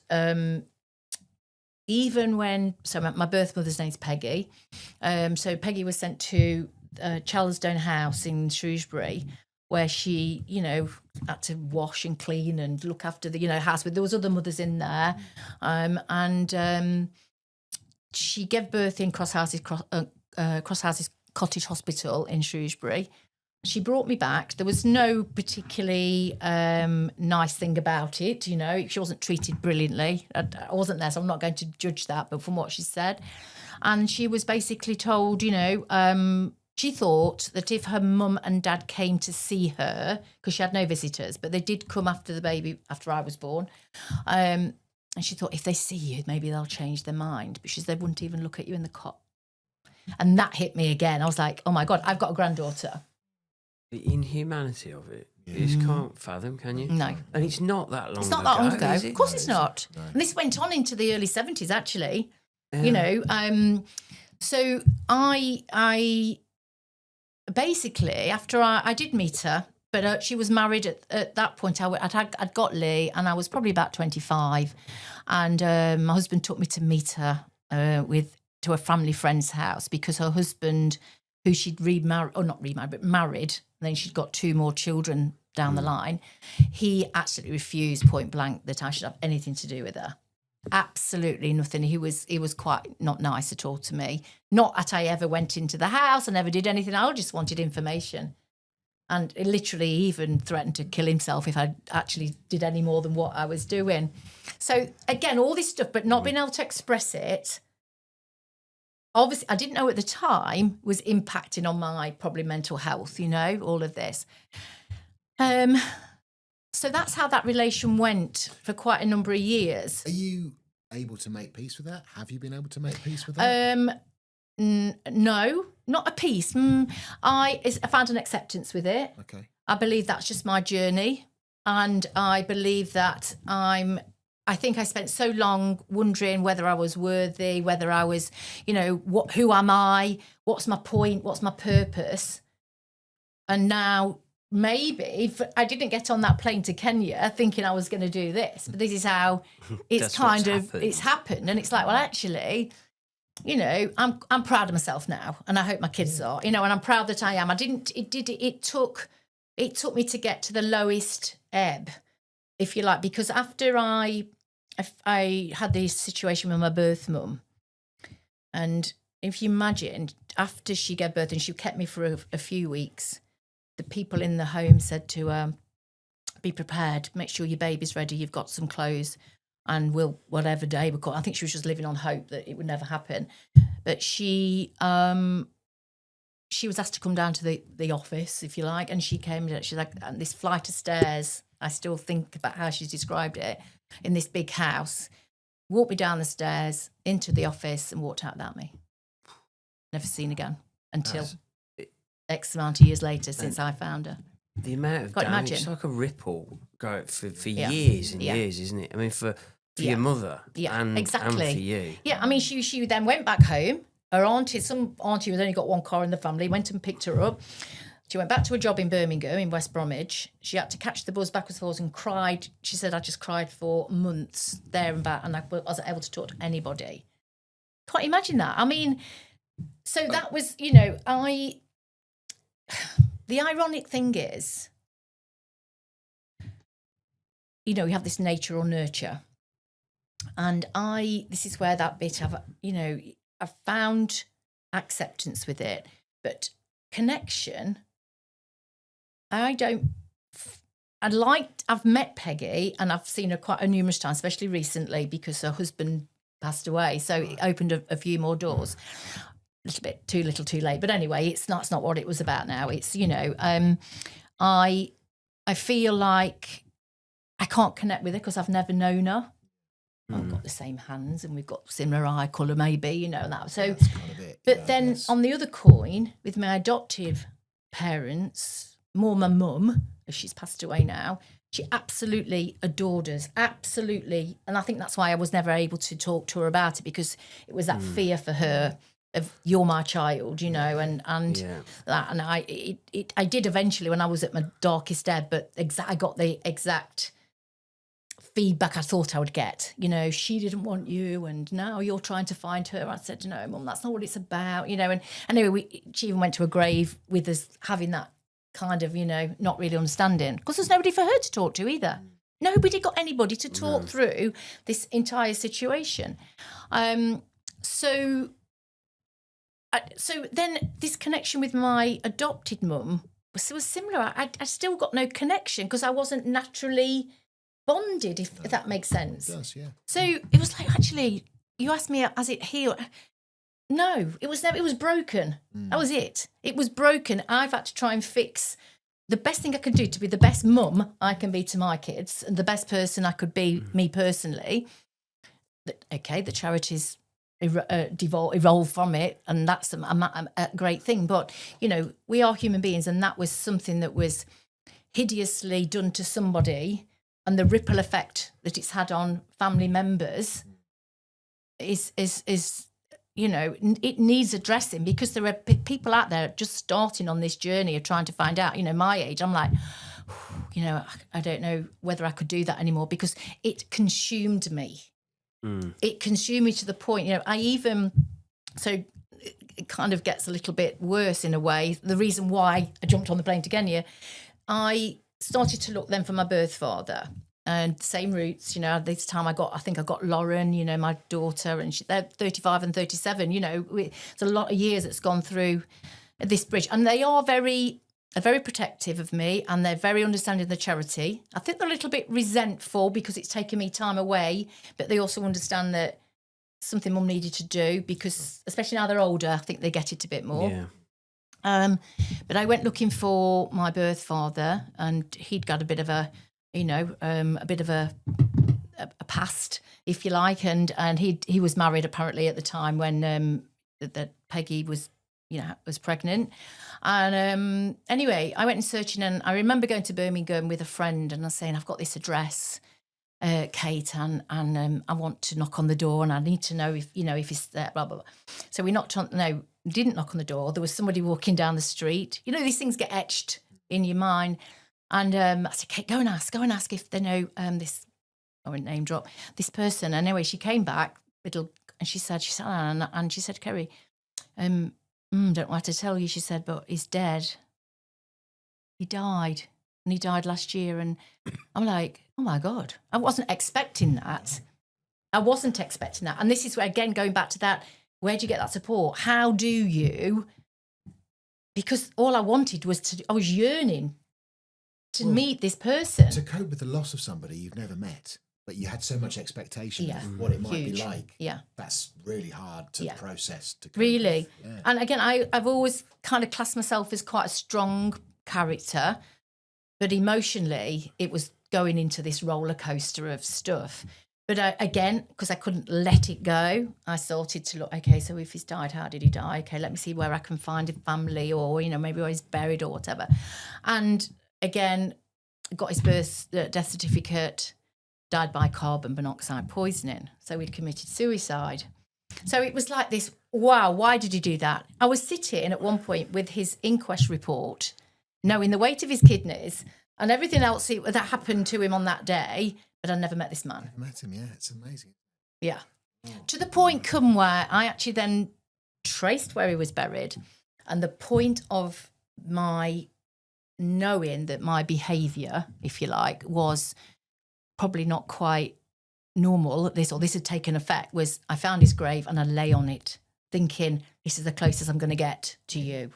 even when, so my birth mother's name's Peggy. So Peggy was sent to Charlesdone House in Shrewsbury, where she, you know, had to wash and clean and look after the, you know, house. But there was other mothers in there. She gave birth in Crosshouses Cottage Hospital in Shrewsbury. She brought me back. There was no particularly nice thing about it, you know. She wasn't treated brilliantly. I wasn't there, so I'm not going to judge that, but from what she said. And she was basically told, you know, she thought that if her mum and dad came to see her, because she had no visitors, but they did come after the baby, after I was born, and she thought if they see you, maybe they'll change their mind. But she said they wouldn't even look at you in the cot. And that hit me again. I was like, oh my God, I've got a granddaughter. The inhumanity of it, you just can't fathom, can you? No. And it's not that long ago. It's not that long ago. Is it? Of course it's not. No. And this went on into the early 70s, actually. Yeah. You know, so I basically, after I did meet her, but she was married at that point. I'd got Lee, and I was probably about 25. And my husband took me to meet her to a family friend's house, because her husband, who she'd married, and then she'd got 2 more children down the line, he absolutely refused point blank that I should have anything to do with her. Absolutely nothing. He was quite not nice at all to me. Not that I ever went into the house, I never did anything. I just wanted information. And he literally even threatened to kill himself if I actually did any more than what I was doing. So again, all this stuff, but not being able to express it, obviously, I didn't know at the time, was impacting on my probably mental health, you know, all of this. So that's how that relation went for quite a number of years. Are you able to make peace with that? Have you been able to make peace with that? No, not a peace. I found an acceptance with it. Okay. I believe that's just my journey. And I believe that I think I spent so long wondering whether I was worthy, whether I was, you know, who am I? What's my point? What's my purpose? And now maybe I didn't get on that plane to Kenya thinking I was going to do this, but this is how it's it's happened. And it's like, well, actually, you know, I'm proud of myself now, and I hope my kids are, you know, and I'm proud that I am. It took me to get to the lowest ebb, if you like, because after I had this situation with my birth mum, and if you imagine, after she gave birth and she kept me for a few weeks, the people in the home said to her, be prepared, make sure your baby's ready, you've got some clothes, and whatever day we call. I think she was just living on hope that it would never happen. But she was asked to come down to the office, if you like, and she came. She's like, and this flight of stairs, I still think about how she's described it, in this big house, walked me down the stairs into the office and walked out without me. Never seen again until X amount of years later, since I found her. The amount of Can't damage, imagine. it's like a ripple go for years and years, isn't it? I mean, for your mother and exactly. and for you. Yeah, I mean, she then went back home. Her auntie, some auntie who's only got one car in the family, went and picked her up. She went back to a job in Birmingham, in West Bromwich. She had to catch the bus backwards and forwards and cried. She said, I just cried for months there and back, and I wasn't able to talk to anybody. Can't imagine that. I mean, so that was, you know, the ironic thing is, you know, we have this nature or nurture. And this is where that bit I've found acceptance with it, but connection, I've met Peggy and I've seen her quite a numerous times, especially recently because her husband passed away. So it opened a few more doors. A little bit too little, too late. But anyway, it's not what it was about now. It's, you know, I feel like I can't connect with her because I've never known her. I've got the same hands and we've got similar eye colour, maybe, you know, that. So, that's kind of it. but then on the other coin, with my adoptive parents, more my mum, as she's passed away now, she absolutely adored us, absolutely. And I think that's why I was never able to talk to her about it, because it was that fear for her of, you're my child, you know, and that. And I did eventually when I was at my darkest ebb, but I got the exact feedback I thought I would get. You know, she didn't want you and now you're trying to find her. I said, no, Mum, that's not what it's about, you know. And anyway, she even went to a grave with us having that kind of, you know, not really understanding, because there's nobody for her to talk to either. Nobody got anybody to talk through this entire situation. So then this connection with my adopted mum was similar. I still got no connection because I wasn't naturally bonded, if that makes sense. It does, yeah. So it was like, actually, you asked me, has it healed? No, it was never. It was broken. That was it. It was broken. I've had to try and fix. The best thing I can do to be the best mum I can be to my kids and the best person I could be me personally. Okay, the charities evolve from it, and that's a great thing. But, you know, we are human beings, and that was something that was hideously done to somebody, and the ripple effect that it's had on family members is you know, it needs addressing, because there are people out there just starting on this journey of trying to find out. You know, my age, I'm like, you know, I don't know whether I could do that anymore, because it consumed me. It consumed me to the point, you know, so it kind of gets a little bit worse in a way. The reason why I jumped on the plane to Kenya, I started to look then for my birth father. And same roots, you know, this time I think I got Lauren, you know, my daughter, and they're 35 and 37, you know, it's a lot of years that's gone through this bridge. And they are very protective of me, and they're very understanding of the charity. I think they're a little bit resentful because it's taken me time away, but they also understand that something Mum needed to do, because especially now they're older, I think they get it a bit more. Yeah. But I went looking for my birth father, and he'd got a bit of a, you know, a bit of a past, if you like, and he was married apparently at the time when that Peggy was, you know, was pregnant. And anyway, I went and searching, and I remember going to Birmingham with a friend, and I was saying, I've got this address, Kate, and I want to knock on the door, and I need to know if, you know, if it's there, blah blah blah. So we didn't knock on the door. There was somebody walking down the street. You know, these things get etched in your mind. And I said, Kate, go and ask if they know this, I won't name drop, this person. And anyway, she came back, and she said, Kerry, don't know what to tell you, she said, but he's dead. He died, and he died last year. And I'm like, oh my God, I wasn't expecting that. And this is where, again, going back to that, where do you get that support? How do you? Because all I wanted I was yearning to meet this person. To cope with the loss of somebody you've never met, but you had so much expectation of what it might be like. Yeah. That's really hard to process. To cope with. Yeah. And again, I've always kind of classed myself as quite a strong character, but emotionally it was going into this roller coaster of stuff. But again, because I couldn't let it go, I started to look, okay, so if he's died, how did he die? Okay, let me see where I can find a family, or, you know, maybe where he's buried or whatever. And again, got his death certificate, died by carbon monoxide poisoning. So he'd committed suicide. So it was like this, wow, why did he do that? I was sitting at one point with his inquest report, knowing the weight of his kidneys and everything else that happened to him on that day, but I never met this man. I've met him, yeah. It's amazing. Yeah. To the point come where I actually then traced where he was buried, and the point of my knowing that my behaviour, if you like, was probably not quite normal, this had taken effect, was I found his grave and I lay on it thinking, this is the closest I'm going to get to you.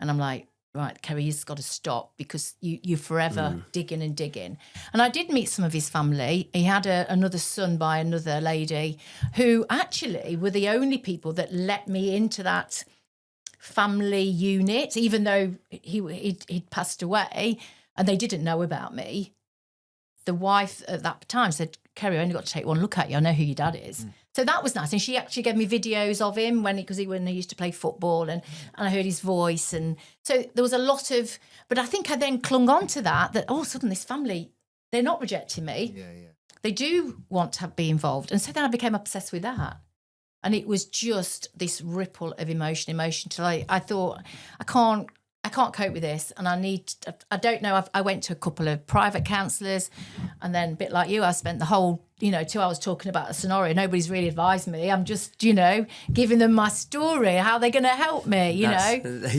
And I'm like, right, Kerry, you've got to stop, because you're forever digging and digging. And I did meet some of his family. He had another son by another lady who actually were the only people that let me into that family unit, even though he'd passed away and they didn't know about me. The wife at that time said, Kerry, I only got to take one look at you. I know who your dad is. So that was nice. And she actually gave me videos of him when he used to play football, and I heard his voice. And so there was a lot of, but I think I then clung on to that all of a sudden this family, they're not rejecting me. Yeah. They do want to be involved. And so then I became obsessed with that. And it was just this ripple of emotion till I thought, I can't cope with this, and I don't know. I went to a couple of private counsellors, and then a bit like you, I spent the whole 2 hours talking about a scenario. Nobody's really advised me. I'm just giving them my story. How are they going to help me? Yeah,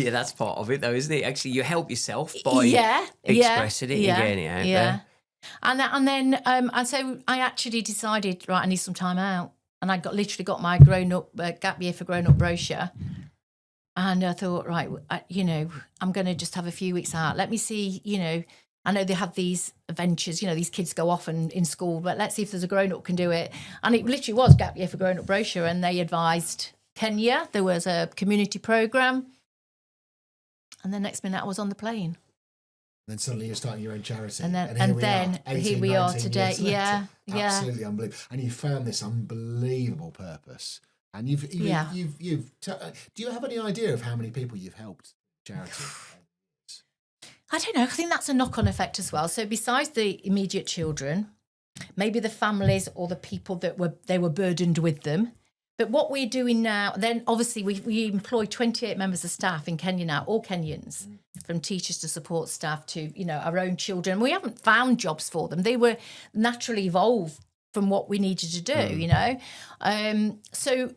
that's part of it, though, isn't it? Actually, you help yourself by expressing it and getting it out there. And so I actually decided, right, I need some time out, and I literally got my gap year for grown up brochure. And I thought, right, I'm going to just have a few weeks out. Let me see, I know they have these ventures, these kids go off and in school, but let's see if there's a grown-up can do it. And it literally was Gap Year for Grown-Up brochure, and they advised Kenya. There was a community programme. And the next minute I was on the plane. Then suddenly you're starting your own charity. And then here we are today. Yeah. Absolutely unbelievable. And you found this unbelievable purpose. And do you have any idea of how many people you've helped charity? I don't know. I think that's a knock-on effect as well. So besides the immediate children, maybe the families or the people that were burdened with them. But what we're doing now, then obviously we employ 28 members of staff in Kenya now, all Kenyans, from teachers to support staff to, our own children. We haven't found jobs for them. They were naturally evolved from what we needed to do, So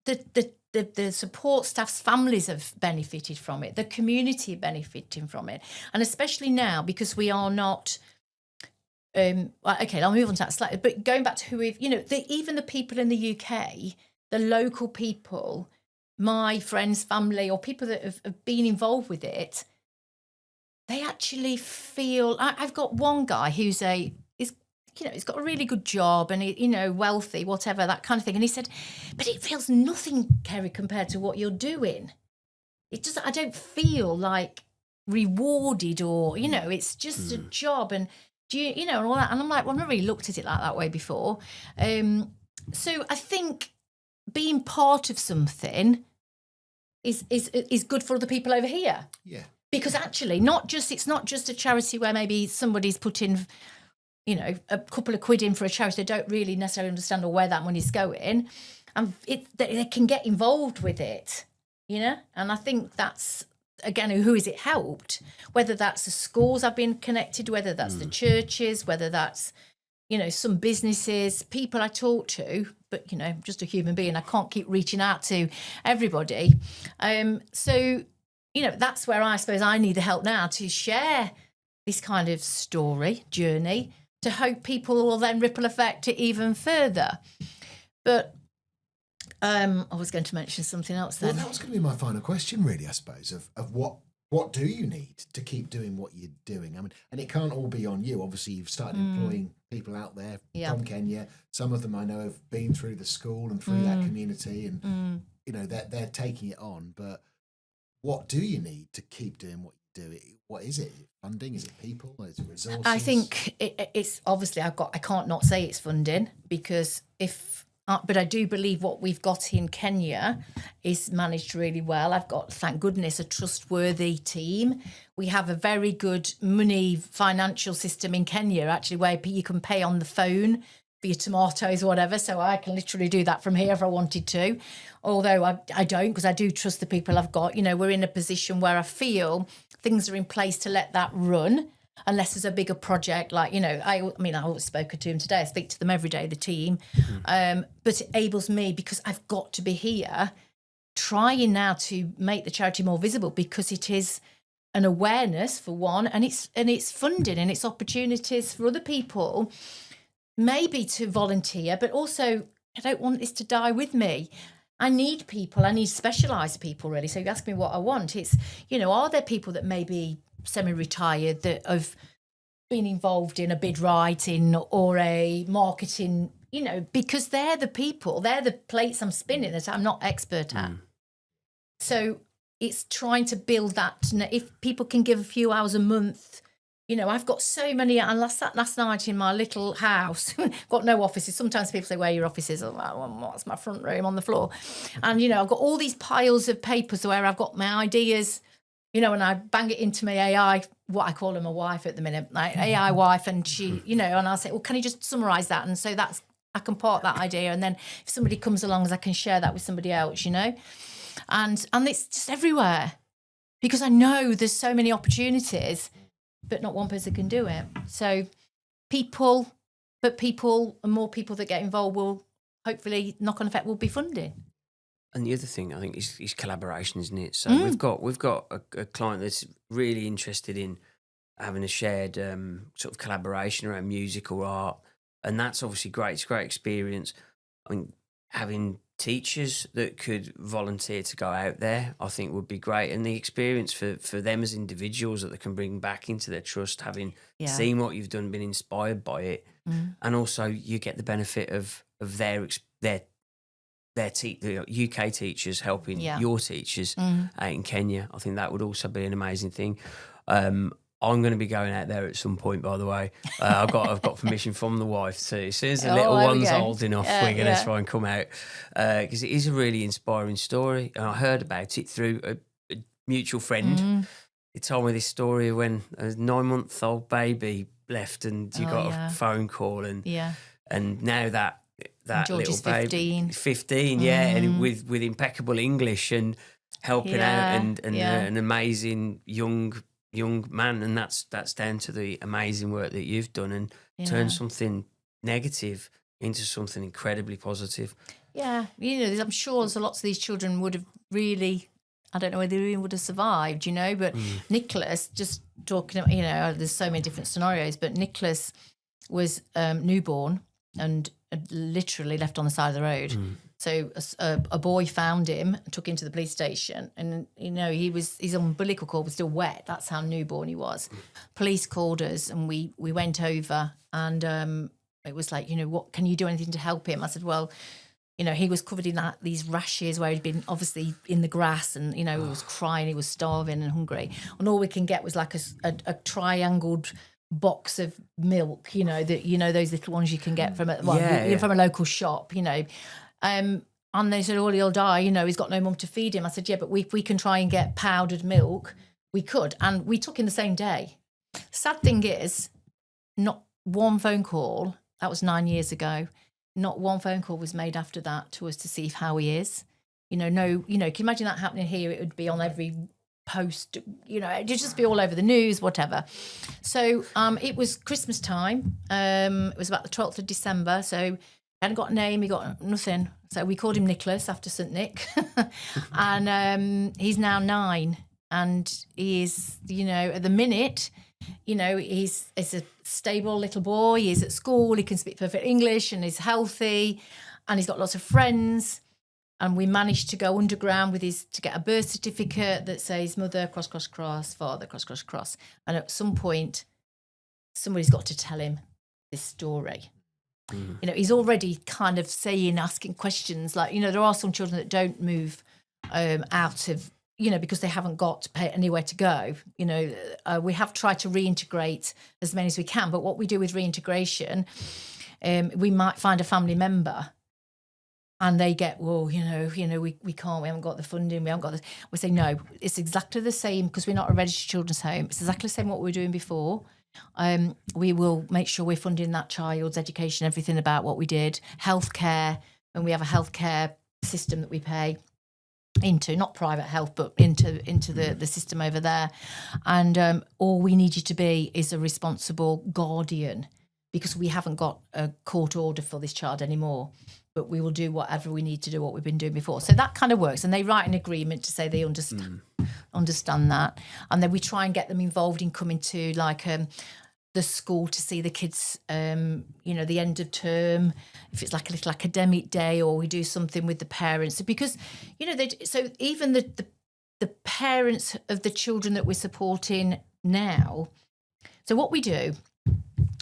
the support staff's families have benefited from it. The community benefiting from it. And especially now, because we are not, okay, I'll move on to that slightly, but going back to who we've, even the people in the UK, the local people, my friends, family, or people that have been involved with it, they actually feel, I've got one guy who's he's got a really good job and, wealthy, whatever, that kind of thing. And he said, but it feels nothing, Kerry, compared to what you're doing. I don't feel like rewarded or, it's just a job. And, and all that. And I'm like, well, I've never really looked at it like that way before. So I think being part of something is good for other people over here. Yeah. Because actually, it's not just a charity where maybe somebody's put in, a couple of quid in for a charity. They don't really necessarily understand or where that money's going. And they can get involved with it, And I think that's, again, who has it helped? Whether that's the schools I've been connected, whether that's the churches, whether that's, some businesses, people I talk to, but, I'm just a human being. I can't keep reaching out to everybody. So, that's where I suppose I need the help now to share this kind of journey, to hope people will then ripple effect it even further. But I was going to mention something else then. Well, that was going to be my final question, really, I suppose, of what do you need to keep doing what you're doing? I mean, and it can't all be on you. Obviously, you've started employing people out there from Kenya. Some of them I know have been through the school and through that community, and they're taking it on. But what do you need to keep doing what you do? What is it? Funding? Is it people? Is it resources? I think it's obviously I can't not say it's funding, because but I do believe what we've got in Kenya is managed really well. I've got, thank goodness, a trustworthy team. We have a very good financial system in Kenya, actually, where you can pay on the phone for your tomatoes or whatever. So I can literally do that from here if I wanted to. Although I don't, because I do trust the people I've got. We're in a position where I feel things are in place to let that run. Unless there's a bigger project, like, I always spoken to him today. I speak to them every day, the team. But it enables me, because I've got to be here trying now to make the charity more visible, because it is an awareness for one, and it's funding and it's opportunities for other people, maybe to volunteer, but also I don't want this to die with me. I need people. I need specialised people, really. So you ask me what I want. It's, are there people that maybe semi-retired that have been involved in a bid writing or a marketing, because they're the people, they're the plates I'm spinning that I'm not expert at. So it's trying to build that. If people can give a few hours a month, I've got so many. And last night in my little house, got no offices. Sometimes people say, where are your offices? Oh, well, what's my front room on the floor? And, I've got all these piles of papers where I've got my ideas, and I bang it into my AI, what I call her my wife at the minute, my AI wife, and she, and I'll say, well, can you just summarise that? And so I can part that idea. And then if somebody comes along, I can share that with somebody else, And it's just everywhere, because I know there's so many opportunities, but not one person can do it. So people and more people that get involved will hopefully, knock-on effect will be funding. And the other thing I think is collaboration, isn't it? So we've got a client that's really interested in having a shared sort of collaboration around music or art, and that's obviously great. It's a great experience. I mean, having teachers that could volunteer to go out there, I think would be great, and the experience for them as individuals that they can bring back into their trust, having seen what you've done, been inspired by it, and also you get the benefit of their the UK teachers helping your teachers out in Kenya. I think that would also be an amazing thing. I'm going to be going out there at some point, by the way. I've got permission from the wife too. As soon as the little one's old enough, we're going to try and come out, because it is a really inspiring story. And I heard about it through a mutual friend. He told me this story when a 9-month-old baby left, and you got a phone call, and now that George little is baby, 15, and with impeccable English and helping out, and an amazing young man, and that's down to the amazing work that you've done, and turned something negative into something incredibly positive. Yeah, I'm sure there's lots of these children would have really, I don't know whether they even would have survived, but Nicholas, just talking, there's so many different scenarios, but Nicholas was newborn and literally left on the side of the road. So a boy found him, took him to the police station, and his umbilical cord was still wet. That's how newborn he was. Police called us, and we went over, and it was like, what can you do anything to help him? I said, well, he was covered in these rashes where he'd been obviously in the grass, and he was crying, he was starving and hungry, and all we can get was like a triangled box of milk, those little ones you can get from from a local shop, and they said, oh, he'll die, he's got no mum to feed him. I said, yeah, but we can try and get powdered milk. We could, and we took him the same day. Sad thing is, not one phone call, that was 9 years ago, not one phone call was made after that to us to see how he is. Can you imagine that happening here? It would be on every post, it'd just be all over the news, whatever. So it was Christmas time. It was about the 12th of December. So he hadn't got a name, he got nothing. So we called him Nicholas after St. Nick. And he's now 9. And he is, at the minute, he's a stable little boy. He's at school. He can speak perfect English and he's healthy. And he's got lots of friends. And we managed to go underground to get a birth certificate that says mother, cross, cross, cross, father, cross, cross, cross. And at some point, somebody's got to tell him this story. He's already kind of asking questions like, there are some children that don't move out of, because they haven't got anywhere to go. We have tried to reintegrate as many as we can. But what we do with reintegration, we might find a family member and they get, well, we can't, we haven't got the funding, we haven't got this. We say, no, it's exactly the same, because we're not a registered children's home. It's exactly the same what we were doing before. We will make sure we're funding that child's education, everything about what we did. Healthcare, and we have a healthcare system that we pay. into not private health, but into the system over there. And all we need you to be is a responsible guardian, because we haven't got a court order for this child anymore. But we will do whatever we need to do, what we've been doing before. So that kind of works. And they write an agreement to say they understand that. And then we try and get them involved in coming to like the school to see the kids, the end of term, if it's like a little academic day, or we do something with the parents. Because, so even the parents of the children that we're supporting now, so what we do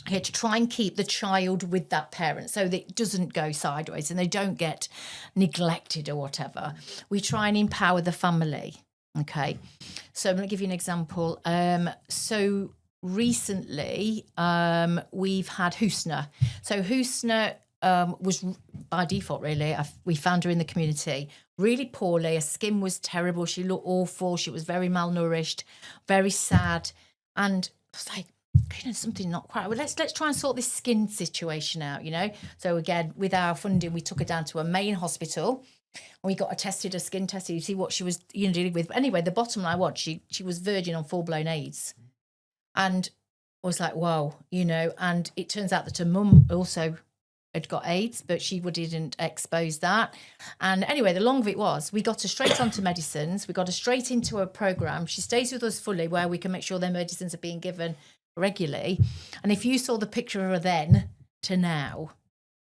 here to try and keep the child with that parent so that it doesn't go sideways and they don't get neglected or whatever, we try and empower the family. Okay, so I'm going to give you an example. So recently we've had Husna. So Husna was by default, really. We found her in the community really poorly. Her skin was terrible. She looked awful. She was very malnourished, very sad. And I was like, something not quite. Well, let's try and sort this skin situation out, So again, with our funding, we took her down to a main hospital. We got her tested, her skin tested, you see what she was dealing with. But anyway, the bottom line was she was verging on full-blown AIDS. And I was like, wow, and it turns out that her mum also had got AIDS, but she didn't expose that. And anyway, the long of it was, we got her straight onto medicines. We got her straight into a program. She stays with us fully, where we can make sure their medicines are being given regularly. And if you saw the picture of her then to now,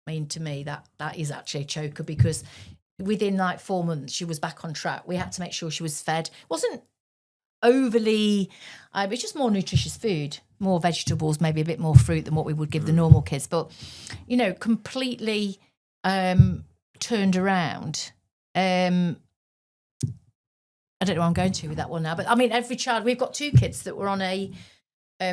to me, that is actually a choker, because within like 4 months, she was back on track. We had to make sure she was fed. It wasn't overly, it's just more nutritious food, more vegetables, maybe a bit more fruit than what we would give the normal kids. But, completely turned around. I don't know where I'm going to with that one now. But, every child, we've got 2 kids that were on a,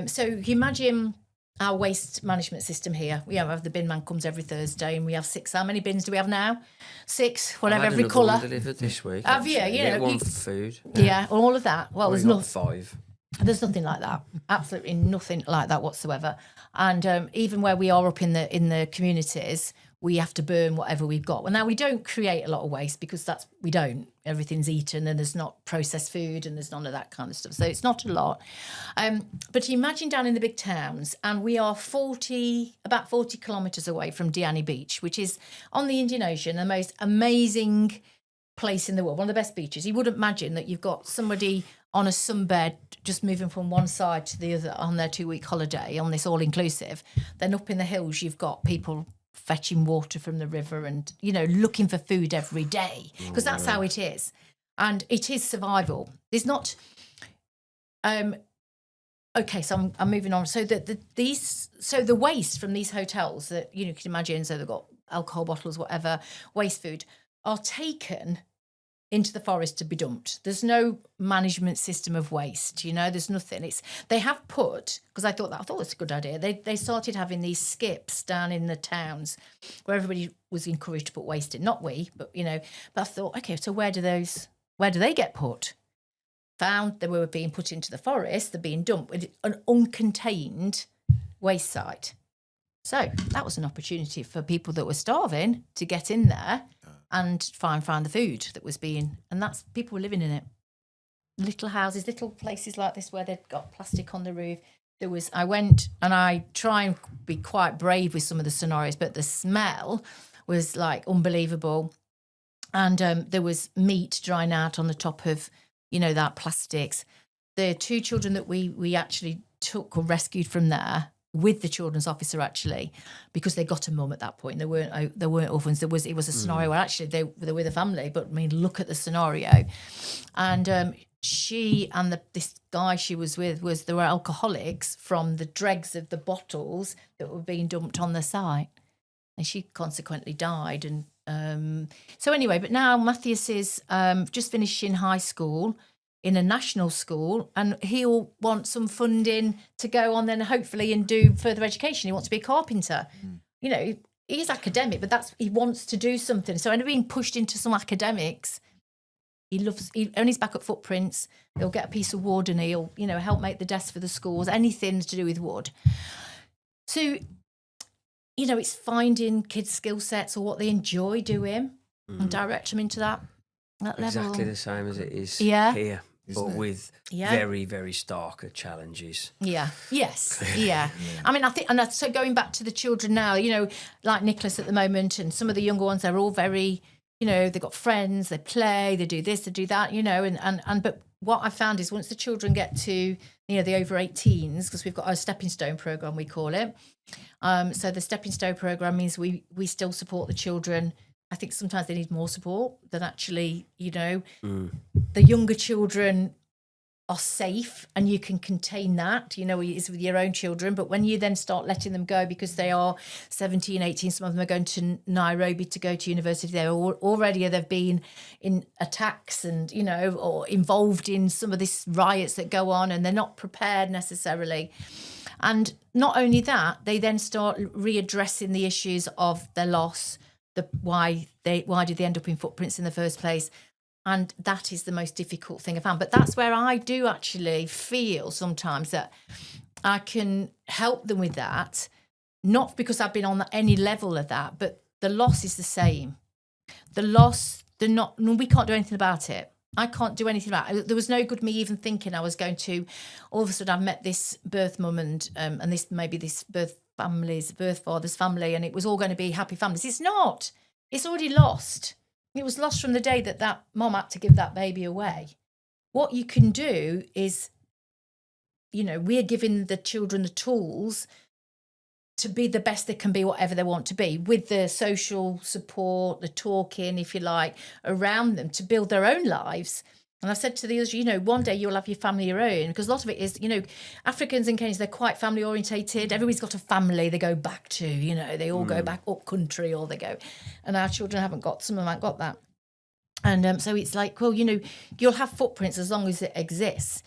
so you imagine our waste management system here. We have the bin man comes every Thursday, and we have 6. How many bins do we have now? 6, whatever, every colour. One delivered this week. Have you? Yeah, one for food. Yeah, all of that. Well, there's not 5. There's nothing like that. Absolutely nothing like that whatsoever. And even where we are up in the communities, we have to burn whatever we've got. Well, now we don't create a lot of waste, because we don't. Everything's eaten, and there's not processed food, and there's none of that kind of stuff. So it's not a lot. But imagine down in the big towns, and we are about 40 kilometres away from Diani Beach, which is on the Indian Ocean, the most amazing place in the world, one of the best beaches. You wouldn't imagine that you've got somebody on a sunbed just moving from one side to the other on their 2-week holiday on this all-inclusive. Then up in the hills, you've got people fetching water from the river and, looking for food every day, because that's how it is. And it is survival. There's not... Okay, so I'm moving on. So the waste from these hotels that, you can imagine, so they've got alcohol bottles, whatever, waste food, are taken into the forest to be dumped. There's no management system of waste, there's nothing. They have put, because I thought it's a good idea, they started having these skips down in the towns where everybody was encouraged to put waste in. Not we, but but I thought, okay, so where do they get put? Found they were being put into the forest, they're being dumped with an uncontained waste site. So that was an opportunity for people that were starving to get in there and find the food that was being, and that's people were living in it. Little houses, little places like this where they'd got plastic on the roof. I went, and I try and be quite brave with some of the scenarios, but the smell was like unbelievable. And there was meat drying out on the top of, that plastics. The 2 children that we actually took or rescued from there with the children's officer, actually, because they got a mum at that point. They weren't orphans. It was a scenario where actually they were with a family, but look at the scenario. And she and this guy she was with they were alcoholics from the dregs of the bottles that were being dumped on the site, and she consequently died. And so anyway, but now Matthias is just finishing high school in a national school, and he'll want some funding to go on then hopefully and do further education. He wants to be a carpenter. He's academic, but he wants to do something. So ended up being pushed into some academics. He owns back at Footprints. He'll get a piece of wood and he'll, help make the desks for the schools, anything to do with wood. So, it's finding kids' skill sets or what they enjoy doing and direct them into that. that level. Exactly the same as it is Yeah. here, Isn't but it? with Yeah. very, very starker challenges. Yeah. Yes. Yeah. I mean, I think, and so going back to the children now, you know, like Nicholas at the moment, and some of the younger ones, they're all very, you know, they've got friends, they play, they do this, they do that, you know, and but what I found is once the children get to, you know, the over 18s, because we've got our stepping stone program, we call it. So the stepping stone program means we still support the children. I think sometimes they need more support than actually, you know, the younger children are safe and you can contain that, you know, it's with your own children. But when you then start letting them go because they are 17, 18, some of them are going to Nairobi to go to university, they've been in attacks and, you know, or involved in some of these riots that go on, and they're not prepared necessarily. And not only that, they then start readdressing the issues of their loss, why did they end up in footprints in the first place. And that is the most difficult thing I found. But that's where I do actually feel sometimes that I can help them with that, not because I've been on any level of that, but the loss is the same. The loss, we can't do anything about it. I can't do anything about it. There was no good me even thinking I was going to, all of a sudden I've met this birth mum and this birth father's family, and it was all going to be happy families. It's not. It's already lost. It was lost from the day that mom had to give that baby away. What you can do is, you know, we're giving the children the tools to be the best they can be, whatever they want to be, with the social support, the talking, if you like, around them to build their own lives. And I've said to the others, you know, one day you'll have your family your own, because a lot of it is, you know, Africans and Kenyans, they're quite family orientated. Everybody's got a family they go back to, you know, they all go back up country, or they go, and our children some of them haven't got that. And so it's like, well, you know, you'll have footprints as long as it exists,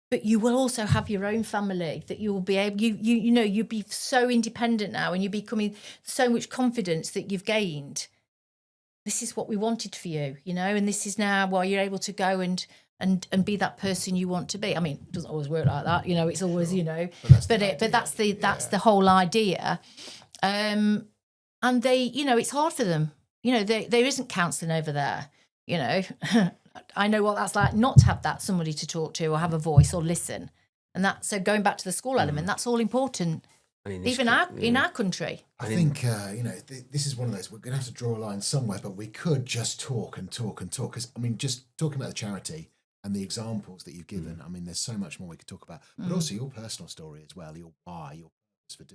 but you will also have your own family that you will be able, you know, you'll be so independent now, and you're becoming so much confidence that you've gained. This is what we wanted for you, you know, and this is now why you're able to go and be that person you want to be. I mean, it doesn't always work like that, you know, it's always, you know, but that's the whole idea. And they, you know, it's hard for them. You know, there isn't counselling over there, you know. I know what that's like, not to have that somebody to talk to or have a voice or listen. And that, so going back to the school element, that's all important. Even in our country. I think, you know, this is one of those, we're going to have to draw a line somewhere, but we could just talk and talk and talk. Because, I mean, just talking about the charity and the examples that you've given, I mean, there's so much more we could talk about. But also your personal story as well, your why, your purpose for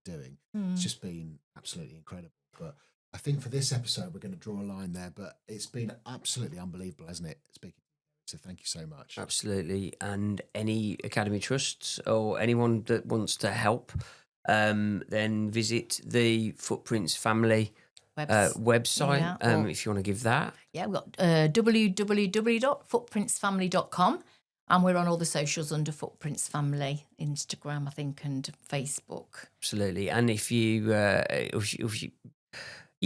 doing. It's just been absolutely incredible. But I think for this episode, we're going to draw a line there. But it's been absolutely unbelievable, hasn't it? Speaking. So thank you so much. Absolutely. And any Academy Trusts or anyone that wants to help, then visit the Footprints Family website, if you want to give that. Yeah, we've got www.footprintsfamily.com, and we're on all the socials under Footprints Family, Instagram, I think, and Facebook. Absolutely. And if you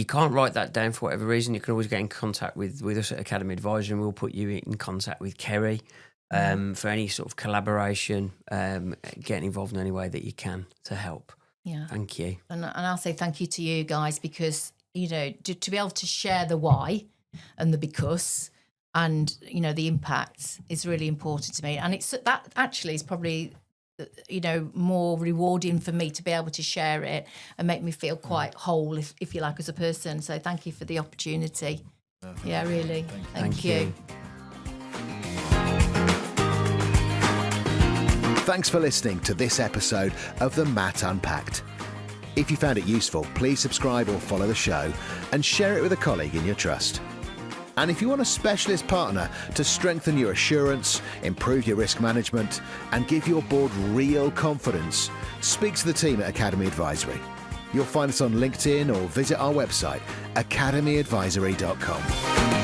can't write that down for whatever reason, you can always get in contact with us at Academy Advisor, and we'll put you in contact with Kerry for any sort of collaboration, getting involved in any way that you can to help. Yeah. Thank you. And I'll say thank you to you guys, because, you know, to be able to share the why and the because and, you know, the impact is really important to me. And that actually is probably, you know, more rewarding for me to be able to share it and make me feel quite whole, if you like, as a person. So thank you for the opportunity. Yeah, really. Thank you. Thanks for listening to this episode of the MAT Unpacked. If you found it useful, please subscribe or follow the show and share it with a colleague in your trust. And if you want a specialist partner to strengthen your assurance, improve your risk management, and give your board real confidence, speak to the team at Academy Advisory. You'll find us on LinkedIn or visit our website, academyadvisory.com.